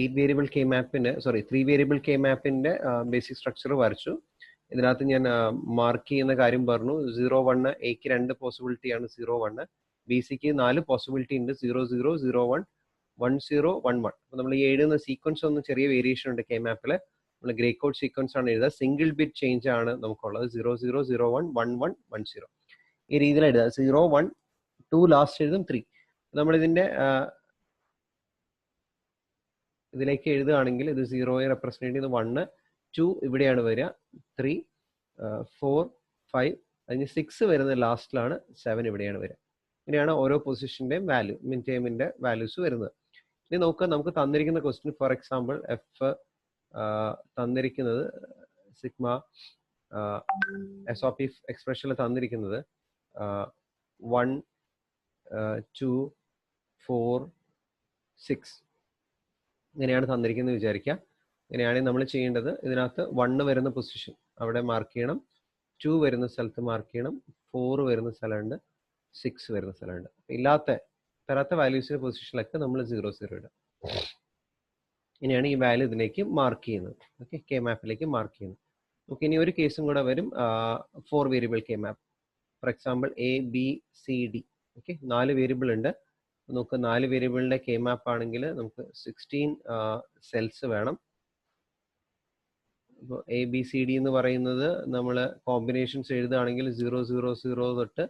8 variable K മാപ്പിൻ്റെ 3 variable K മാപ്പിൻ്റെ basic structure വരച്ചു. ഇതിനകത്ത് ഞാൻ മാർക്ക് ചെയ്യുന്ന കാര്യം പറഞ്ഞു. 0 1 എക്ക് 2 പോസിബിലിറ്റിയാണ് 0 1, ബി സിക്ക് 4 പോസിബിലിറ്റി ഉണ്ട് 0 0 0 1 1 0 1 1. അപ്പോൾ നമ്മൾ ഈ എഴുതുന്ന സീക്വൻസ് ഒന്നും ചെറിയ വേരിയേഷൻ ഉണ്ട് കെ മാപ്പിൽ. നമ്മൾ ഗ്രേ കോഡ് സീക്വൻസ് ആണ് എഴുതുക. സിംഗിൾ ബിറ്റ് ചേഞ്ച് ആണ് നമുക്കുള്ളത്. 0 0 0 1 1 1 1 0 ഈ രീതിയിൽ എഴുതുക. 0 1 2 ലാസ്റ്റ് എഴുതും 3. നമ്മളിതിൻ്റെ ഇതിലേക്ക് എഴുതുകയാണെങ്കിൽ ഇത് 0യെ റെപ്രസെൻറ്റ് ചെയ്യുന്നത് 1 2 ഇവിടെയാണ് വരിക, 3 4 5 അതിന് 6 വരുന്നത് ലാസ്റ്റിലാണ്, 7 ഇവിടെയാണ് വരിക. ഇങ്ങനെയാണ് ഓരോ പൊസിഷൻ്റെയും വാല്യൂ മിൻ ടൈമിൻ്റെ വാല്യൂസ് വരുന്നത്. ഇനി നോക്കുക, നമുക്ക് തന്നിരിക്കുന്ന ക്വസ്റ്റ്യൻ ഫോർ എക്സാമ്പിൾ എഫ് തന്നിരിക്കുന്നത് സിഗ്മ എസ് ഓഫ് പി എക്സ്പ്രഷനിൽ തന്നിരിക്കുന്നത് 1 2 4 6 ഇങ്ങനെയാണ് തന്നിരിക്കുന്നത് വിചാരിക്കുക. ഇങ്ങനെയാണെങ്കിൽ നമ്മൾ ചെയ്യേണ്ടത് ഇതിനകത്ത് 1 വരുന്ന പൊസിഷൻ അവിടെ മാർക്ക് ചെയ്യണം, 2 വരുന്ന സ്ഥലത്ത് മാർക്ക് ചെയ്യണം, 4 വരുന്ന സ്ഥലമുണ്ട്, 6 വരുന്ന സ്ഥലമുണ്ട്. തരാത്ത വാല്യൂസിന്റെ പൊസിഷനിലൊക്കെ നമ്മൾ 0 0 ഇടും. ഇനിയാണ് ഈ വാല്യൂ ഇതിലേക്ക് മാർക്ക് ചെയ്യുന്നത്. ഓക്കെ, കെ മാപ്പിലേക്ക് മാർക്ക് ചെയ്യുന്നത്. ഓക്കെ, ഇനി ഒരു കേസും കൂടെ വരും, 4 variable K map. For example A B C D. Okay, 4 variable ഉണ്ട്. നമുക്ക് 4 വേരിയബിളിന്റെ കെ മാപ്പ് ആണെങ്കിൽ നമുക്ക് 16 സെൽസ് വേണം. ഇപ്പോൾ എ ബി സി ഡി എന്ന് പറയുന്നത് നമ്മൾ കോമ്പിനേഷൻസ് എഴുതുകയാണെങ്കിൽ 0 0 0 തൊട്ട്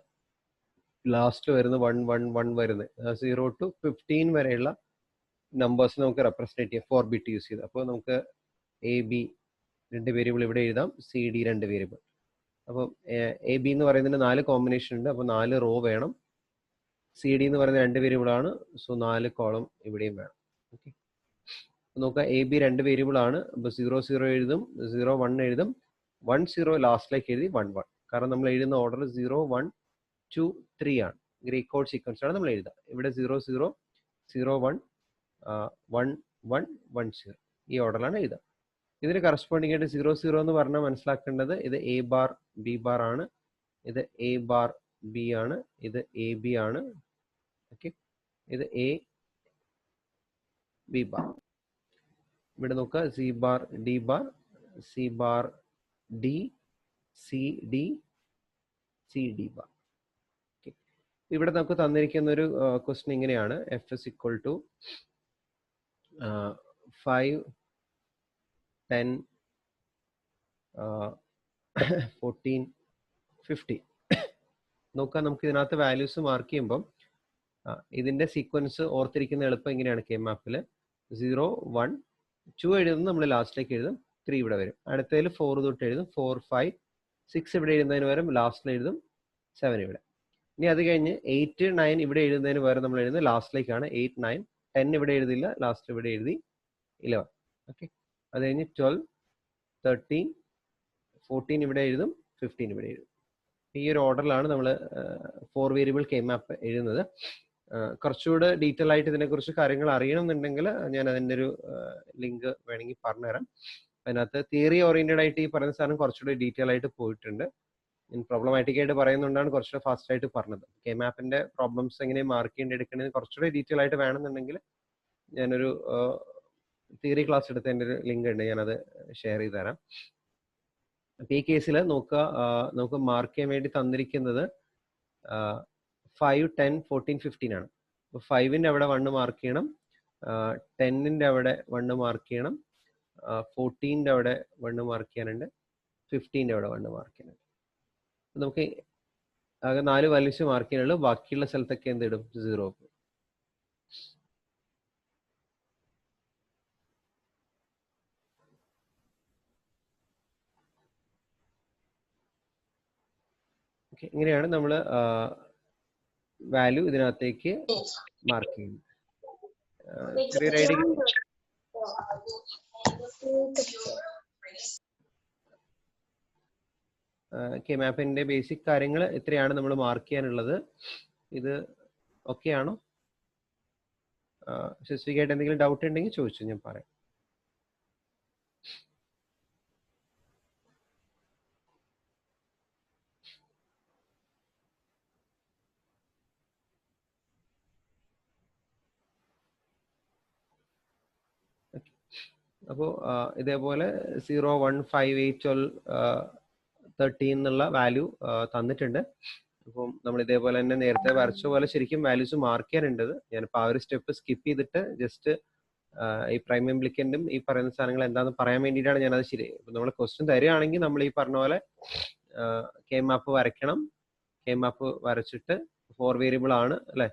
ലാസ്റ്റ് വരുന്ന 1 1 1 വരുന്നത് 0 to 15 വരെയുള്ള നമ്പേഴ്സ് നമുക്ക് റെപ്രസെൻറ്റ് ചെയ്യാം 4 ബിറ്റ് യൂസ് ചെയ്ത്. അപ്പോൾ നമുക്ക് എ ബി 2 വേരിയബിൾ ഇവിടെ എഴുതാം, സി ഡി 2 വേരിയബിൾ. അപ്പം എ ബി എന്ന് പറയുന്നതിന് 4 കോമ്പിനേഷൻ ഉണ്ട്, അപ്പോൾ 4 റോ വേണം. സി ഡി എന്ന് പറയുന്നത് 2 വേരിയബിൾ ആണ്, സോ 4 കോളം ഇവിടെയും വേണം. ഓക്കെ, നോക്കുക, എ ബി 2 വേരിയബിൾ ആണ്. അപ്പോൾ 0 0 എഴുതും, 0 1 എഴുതും, 1 0 ലാസ്റ്റിലേക്ക് എഴുതി 1 1. കാരണം നമ്മൾ എഴുതുന്ന ഓർഡർ 0 1 2 3 ആണ്. ഗ്രേ കോഡ് സീക്വൻസ് ആണ് നമ്മൾ എഴുതുക. ഇവിടെ 0 0 0 1 1 1 1 0 ഈ ഓർഡറിലാണ് എഴുതുക. ഇതിന് കറസ്പോണ്ടിങ് ആയിട്ട് 0 0 എന്ന് പറഞ്ഞാൽ മനസ്സിലാക്കേണ്ടത് ഇത് എ ബാർ ബി ബാർ ആണ്, ഇത് എ ബാർ ബി ആണ്, ഇത് എ ബി ആണ്. ഓക്കെ, ഇത് എ ബി ബാർ. ഇവിടെ നോക്കുക, C bar D bar, C bar D, C D, C D bar. Okay, ഇവിടെ നമുക്ക് തന്നിരിക്കുന്ന ഒരു ക്വസ്റ്റ്യൻ ഇങ്ങനെയാണ്, എഫ് ഇസ് ഈക്വൽ ടു 5 10 14 50. നോക്കാം, നമുക്ക് ഇതിനകത്ത് വാല്യൂസ് മാർക്ക് ചെയ്യുമ്പം ഇതിന്റെ സീക്വൻസ് ഓർത്തിരിക്കുന്ന എളുപ്പം ഇങ്ങനെയാണ്. കെ മാപ്പിൽ 0 1 2 എഴുതുന്നത് നമ്മൾ ലാസ്റ്റിലേക്ക് എഴുതും, 3 ഇവിടെ വരും. അടുത്തതിൽ 4 തൊട്ട് എഴുതും, 4 5 6 ഇവിടെ എഴുതുന്നതിന് പകരം ലാസ്റ്റിൽ എഴുതും, 7 ഇവിടെ. ഇനി അത് കഴിഞ്ഞ് 8 9 ഇവിടെ എഴുതുന്നതിന് പകരം നമ്മൾ എഴുതുന്നത് ലാസ്റ്റിലേക്കാണ്, 8 9 10 ഇവിടെ എഴുതില്ല, ലാസ്റ്റ് ഇവിടെ എഴുതി 11. ഓക്കെ, അത് കഴിഞ്ഞ് 12 13 14 ഇവിടെ എഴുതും, 15 ഇവിടെ എഴുതും. ഈ ഒരു ഓർഡറിലാണ് നമ്മൾ 4 വേരിയബിൾ കെ മാപ്പ് എഴുതുന്നത്. കുറച്ചുകൂടെ ഡീറ്റെയിൽ ആയിട്ട് ഇതിനെക്കുറിച്ച് കാര്യങ്ങൾ അറിയണമെന്നുണ്ടെങ്കിൽ ഞാൻ അതിൻ്റെ ഒരു ലിങ്ക് വേണമെങ്കിൽ പറഞ്ഞുതരാം. അതിനകത്ത് തിയറി ഓറിയന്റഡ് ആയിട്ട് ഈ പറയുന്ന സാധനം കുറച്ചുകൂടെ ഡീറ്റെയിൽ ആയിട്ട് പോയിട്ടുണ്ട്. ഞാൻ പ്രോബ്ലമാറ്റിക് ആയിട്ട് പറയുന്നതുകൊണ്ടാണ് കുറച്ചുകൂടെ ഫാസ്റ്റ് ആയിട്ട് പറഞ്ഞത്. കെ മാപ്പിന്റെ പ്രോബ്ലംസ് എങ്ങനെ മാർക്ക് ചെയ്യേണ്ടി എടുക്കണമെന്ന് കുറച്ചുകൂടെ ഡീറ്റെയിൽ ആയിട്ട് വേണമെന്നുണ്ടെങ്കിൽ ഞാനൊരു തിയറി ക്ലാസ് എടുത്തതിൻ്റെ ഒരു ലിങ്ക് ഉണ്ട്, ഞാനത് ഷെയർ ചെയ്ത് തരാം. അപ്പം ഈ കേസിൽ നമുക്ക് മാർക്ക് ചെയ്യാൻ വേണ്ടി തന്നിരിക്കുന്നത് 5 10 14 15 ആണ്. അപ്പോൾ 5ന്റെ അവിടെ 1 മാർക്ക് ചെയ്യണം, 10ന്റെ അവിടെ 1 മാർക്ക് ചെയ്യണം, 14ന്റെ അവിടെ 1 മാർക്ക് ചെയ്യാനുണ്ട്, 15ന്റെ അവിടെ 1 മാർക്ക് ചെയ്യാനുണ്ട്. നമുക്ക് ആകെ 4 വാല്യൂസ് മാർക്ക് ചെയ്യാനുള്ളൂ. ബാക്കിയുള്ള സ്ഥലത്തൊക്കെ എന്തിടും, 0. ഓക്കെ, ഇങ്ങനെയാണ് നമ്മൾ വാല്യൂ ഇതിനകത്തേക്ക് മാർക്ക് ചെയ്യുന്നത്. ചെറിയൊരു ഐഡിയ കെ മാപ്പിന്റെ ബേസിക് കാര്യങ്ങൾ ഇത്രയാണ് നമ്മൾ മാർക്ക് ചെയ്യാനുള്ളത്. ഇത് ഓക്കെ ആണോ? സ്പെസിഫിക് ആയിട്ട് എന്തെങ്കിലും ഡൗട്ട് ഉണ്ടെങ്കിൽ ചോദിച്ചു, ഞാൻ പറയാം. അപ്പോൾ ഇതേപോലെ 0, 1, 5, 8, 12, 13 എന്നുള്ള വാല്യൂ തന്നിട്ടുണ്ട്. അപ്പം നമ്മൾ ഇതേപോലെ തന്നെ നേരത്തെ വരച്ച പോലെ ശരിക്കും വാല്യൂസ് മാർക്ക് ചെയ്യാനുണ്ടത്. ഞാനിപ്പോൾ ആ ഒരു സ്റ്റെപ്പ് സ്കിപ്പ് ചെയ്തിട്ട് ജസ്റ്റ് ഈ പ്രൈം ഇംപ്ലിക്കൻറ്റും ഈ പറയുന്ന സാധനങ്ങൾ എന്താണെന്ന് പറയാൻ വേണ്ടിയിട്ടാണ് ഞാനത് ശരി. ഇപ്പം നമ്മൾ ക്വസ്റ്റ്യൻ തരികയാണെങ്കിൽ നമ്മൾ ഈ പറഞ്ഞ പോലെ കെ മാപ്പ് വരയ്ക്കണം. കെ മാപ്പ് വരച്ചിട്ട് 4 വേരിയബിൾ ആണ് അല്ലേ,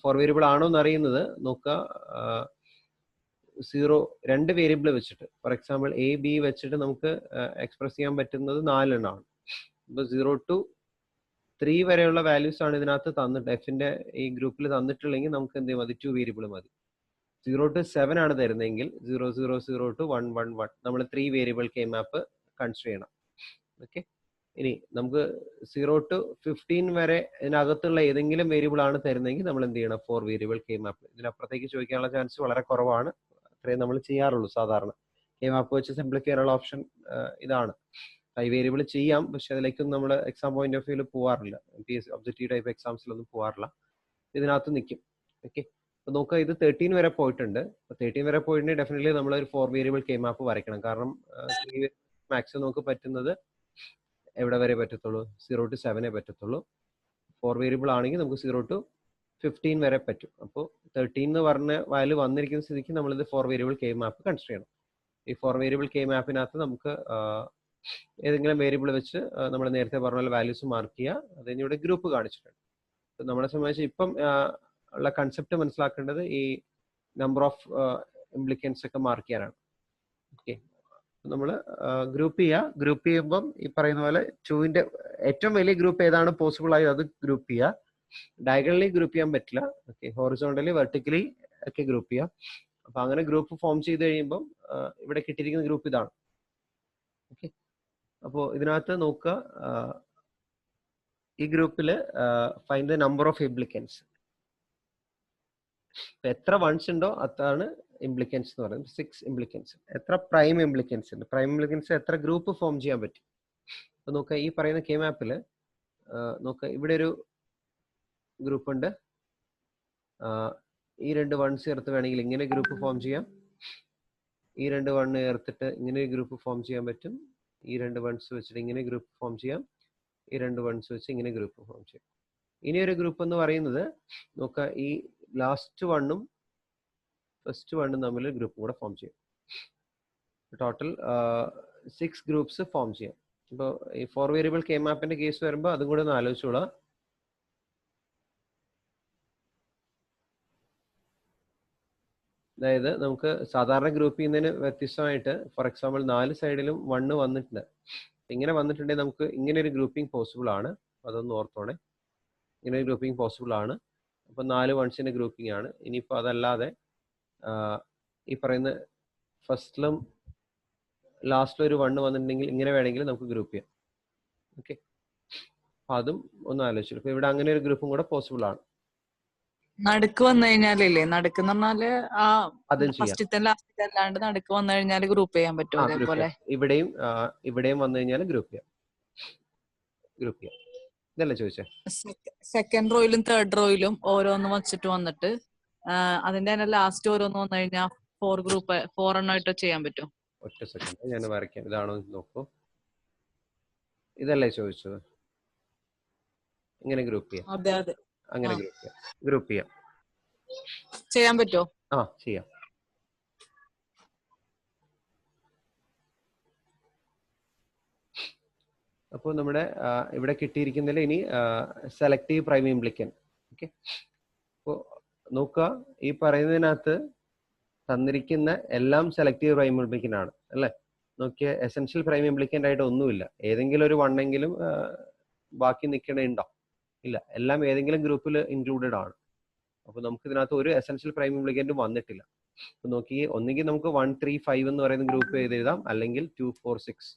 4 വേരിയബിൾ ആണോ എന്ന് അറിയുന്നത് നോക്കുക. 2 വേരിയബിൾ വെച്ചിട്ട് ഫോർ എക്സാമ്പിൾ എ ബി വെച്ചിട്ട് നമുക്ക് എക്സ്പ്രസ് ചെയ്യാൻ പറ്റുന്നത് 4 എണ്ണമാണ്. ഇപ്പോൾ 0 to 3 വരെയുള്ള വാല്യൂസ് ആണ് ഇതിനകത്ത് തന്നിട്ട് എഫിന്റെ ഈ ഗ്രൂപ്പിൽ തന്നിട്ടുള്ളെങ്കിൽ നമുക്ക് എന്ത് മതി, 2 വേരിയബിൾ മതി. 0 to 7 ആണ് തരുന്നതെങ്കിൽ 0, 0, 0 to 1, 1, 1 നമ്മൾ 3 വേരിയബിൾ കെ മാപ്പ് കൺസിഡർ ചെയ്യണം. ഓക്കെ, ഇനി നമുക്ക് 0 to 15 വരെ ഇതിനകത്തുള്ള ഏതെങ്കിലും വേരിയബിൾ ആണ് തരുന്നതെങ്കിൽ നമ്മൾ എന്ത് ചെയ്യണം, 4 വേരിയബിൾ കെ മാപ്പ്. ഇതിനപ്പുറത്തേക്ക് ചോദിക്കാനുള്ള ചാൻസ് വളരെ കുറവാണ്. അത്രയും നമ്മൾ ചെയ്യാറുള്ളൂ സാധാരണ. കെ മാപ്പ് വെച്ച് സിംപ്ലിഫൈ ചെയ്യാനുള്ള ഓപ്ഷൻ ഇതാണ്. 5 വേരിയബിൾ ചെയ്യാം, പക്ഷെ അതിലേക്കൊന്നും നമ്മൾ എക്സാം പോയിന്റ് ഓഫ് വ്യൂവിൽ പോകാറില്ല. ഒബ്ജക്റ്റീവ് ടൈപ്പ് എക്സാംസിലൊന്നും പോകാറില്ല. ഇതിനകത്ത് നിൽക്കും. ഓക്കെ, അപ്പോൾ നോക്കുക, ഇത് 13 വരെ പോയിട്ടുണ്ട്. 13 വരെ പോയിട്ടുണ്ടെങ്കിൽ ഡെഫിനറ്റ്ലി നമ്മൾ ഒരു 4 വേരിയബിൾ കെ മാപ്പ് വരയ്ക്കണം. കാരണം മാക്സിമം നമുക്ക് പറ്റുന്നത് എവിടെ വരെ പറ്റത്തുള്ളൂ, 0 to 7 പറ്റത്തുള്ളൂ. 4 വേരിയബിൾ ആണെങ്കിൽ നമുക്ക് 0 to 15 വരെ പറ്റും. അപ്പോൾ 13 എന്ന് പറഞ്ഞ വാല്യൂ വന്നിരിക്കുന്ന സ്ഥിതിക്ക് നമ്മളിത് 4 വേരിയബിൾ കെ മാപ്പ് കൺസിഡർ ചെയ്യണം. ഈ 4 വേരിയബിൾ കെ മാപ്പിനകത്ത് നമുക്ക് ഏതെങ്കിലും വേരിയബിൾ വെച്ച് നമ്മൾ നേരത്തെ പറഞ്ഞ പോലെ വാല്യൂസ് മാർക്ക് ചെയ്യുക. അതിന് ഇവിടെ ഗ്രൂപ്പ് കാണിച്ചിട്ടുണ്ട്. നമ്മളെ സംബന്ധിച്ച് ഇപ്പം ഉള്ള കൺസെപ്റ്റ് മനസ്സിലാക്കേണ്ടത് ഈ നമ്പർ ഓഫ് ഇംപ്ലിക്കൻസ് ഒക്കെ മാർക്ക് ചെയ്യാനാണ്. ഓക്കെ, നമ്മൾ ഗ്രൂപ്പ് ചെയ്യുക. ഗ്രൂപ്പ് ചെയ്യുമ്പം ഈ പറയുന്ന പോലെ 2ന്റെ ഏറ്റവും വലിയ ഗ്രൂപ്പ് ഏതാണ് പോസിബിൾ ആയി അത് ഗ്രൂപ്പ് ചെയ്യുക. ഡയഗണലി ഗ്രൂപ്പ് ചെയ്യാൻ പറ്റില്ല. ഓക്കെ, ഹോറിസോണ്ടലി വെർട്ടിക്കലി ഒക്കെ ഗ്രൂപ്പ് ചെയ്യാം. അപ്പൊ അങ്ങനെ ഗ്രൂപ്പ് ഫോം ചെയ്ത് കഴിയുമ്പം ഇവിടെ കിട്ടിയിരിക്കുന്ന ഗ്രൂപ്പ് ഇതാണ്. ഓക്കെ, അപ്പോൾ ഇതിനകത്ത് നോക്കുക, ഈ ഗ്രൂപ്പിൽ ഫൈൻഡ് ദ നമ്പർ ഓഫ് ഇംപ്ലിക്കൻസ്. എത്ര വൺസ് ഉണ്ടോ അതാണ് ഇംപ്ലിക്കൻസ് എന്ന് പറയുന്നത്. 6 ഇംപ്ലിക്കൻസ്. എത്ര പ്രൈം ഇംപ്ലിക്കൻസ് ഉണ്ട്, പ്രൈം ഇംപ്ലിക്കൻസ് എത്ര ഗ്രൂപ്പ് ഫോം ചെയ്യാൻ പറ്റും. അപ്പൊ നോക്കുക, ഈ പറയുന്ന കെ മാപ്പിൽ നോക്കുക, ഇവിടെ ഒരു ഗ്രൂപ്പ് ഉണ്ട്. ഈ 2 വൺസ് ചേർത്ത് വേണമെങ്കിൽ ഇങ്ങനെ ഗ്രൂപ്പ് ഫോം ചെയ്യാം. ഈ 2 വണ്ണ് ചേർത്തിട്ട് ഇങ്ങനെ ഗ്രൂപ്പ് ഫോം ചെയ്യാൻ പറ്റും. ഈ 2 വൺസ് വെച്ചിട്ട് ഇങ്ങനെ ഗ്രൂപ്പ് ഫോം ചെയ്യാം. ഈ 2 വൺസ് വെച്ച് ഇങ്ങനെ ഗ്രൂപ്പ് ഫോം ചെയ്യാം. ഇനി ഒരു ഗ്രൂപ്പ് എന്ന് പറയുന്നത് നോക്കുക, ഈ ലാസ്റ്റ് വണ്ണും ഫസ്റ്റ് വണ്ണും തമ്മിൽ ഗ്രൂപ്പ് കൂടെ ഫോം ചെയ്യും. ടോട്ടൽ 6 ഗ്രൂപ്പ്സ് ഫോം ചെയ്യാം. ഇപ്പോൾ ഈ 4 വേരിയബിൾ കെ മാപ്പിന്റെ കേസ് വരുമ്പോൾ അതും കൂടെ ഒന്ന് ആലോചിച്ചോളാം. അതായത് നമുക്ക് സാധാരണ ഗ്രൂപ്പ് ചെയ്യുന്നതിന് വ്യത്യസ്തമായിട്ട് ഫോർ എക്സാമ്പിൾ 4 സൈഡിലും 1 വന്നിട്ടുണ്ട്. ഇങ്ങനെ വന്നിട്ടുണ്ടെങ്കിൽ നമുക്ക് ഇങ്ങനെ ഒരു ഗ്രൂപ്പിംഗ് പോസിബിൾ ആണ്. അതൊന്ന് ഓർത്തോണേ, ഇങ്ങനെ ഒരു ഗ്രൂപ്പിംഗ് പോസിബിൾ ആണ്. അപ്പോൾ 4 വൺസിന്റെ ഗ്രൂപ്പിംഗ് ആണ്. ഇനിയിപ്പോൾ അതല്ലാതെ ഈ പറയുന്ന ഫസ്റ്റിലും ലാസ്റ്റിലും ഒരു 1 വന്നിട്ടുണ്ടെങ്കിൽ ഇങ്ങനെ വേണമെങ്കിൽ നമുക്ക് ഗ്രൂപ്പ് ചെയ്യാം. ഓക്കെ, അപ്പൊ അതും ഒന്ന് ആലോചിച്ചു. ഇപ്പൊ ഇവിടെ അങ്ങനെ ഒരു ഗ്രൂപ്പും കൂടെ പോസിബിൾ ആണ്. നടുക്ക് വന്നു കഴിഞ്ഞാലേ, നടുക്ക് എന്ന് പറഞ്ഞാല് ആ ഫസ്റ്റത്തെ ലാസ്റ്റത്തെ അല്ലാണ്ട് നടുക്ക് വന്നു കഴിഞ്ഞാൽ ഗ്രൂപ്പ് ചെയ്യാൻ പറ്റും. അതേപോലെ ഇവിടെയും വന്നു കഴിഞ്ഞാൽ ഗ്രൂപ്പ് ചെയ്യാം. ഇതല്ലേ ചോദിച്ചേ? സെക്കൻഡ് റോയിലും തേർഡ് റോയിലും ഓരോന്നും വെച്ചിട്ട് വന്നിട്ട് അതിന്റെ തന്നെ ലാസ്റ്റ് ഓരോന്ന് വന്നു കഴിഞ്ഞാൽ 4 എണ്ണമായിട്ട് ചെയ്യാൻ പറ്റും. ഒറ്റ സെക്കൻഡ് ഞാൻ വരയ്ക്കാം. ഇതാണോ നോക്കൂ. ഇതല്ലേ ചോദിച്ചത്? ഇങ്ങനെ ഗ്രൂപ്പ് ചെയ്യാം. അതെ അതെ, അങ്ങനെ ഗ്രൂപ്പ് ചെയ്യാം. ചെയ്യാൻ പറ്റുമോ? ചെയ്യാം. അപ്പോൾ നമ്മുടെ ഇവിടെ കിട്ടിയിരിക്കുന്നതിൽ ഇനി സെലക്റ്റീവ് പ്രൈം ഇംപ്ലിക്കൻറ്റ്. ഓക്കെ, അപ്പോൾ നോക്കുക, ഈ പറയുന്നതിനകത്ത് തന്നിരിക്കുന്ന എല്ലാം സെലക്റ്റീവ് പ്രൈം ഇംപ്ലിക്കൻ്റ് ആണ് അല്ലേ? നോക്കിയ എസെൻഷ്യൽ പ്രൈം ഇംപ്ലിക്കൻ്റ് ആയിട്ട് ഒന്നുമില്ല. ഏതെങ്കിലും ഒരു വണ്ണെങ്കിലും ബാക്കി നിൽക്കണുണ്ടോ? ഇല്ല, എല്ലാം ഏതെങ്കിലും ഗ്രൂപ്പിൽ ഇൻക്ലൂഡഡ് ആണ്. അപ്പോൾ നമുക്ക് ഇതിനകത്ത് ഒരു എസെൻഷ്യൽ പ്രൈം ഇംപ്ലിക്കൻറ്റും വന്നിട്ടില്ല. അപ്പോൾ നോക്കി, ഒന്നുകിൽ നമുക്ക് 1, 3, 5 എന്ന് പറയുന്ന ഗ്രൂപ്പ് എഴുതാം, അല്ലെങ്കിൽ 2, 4, 6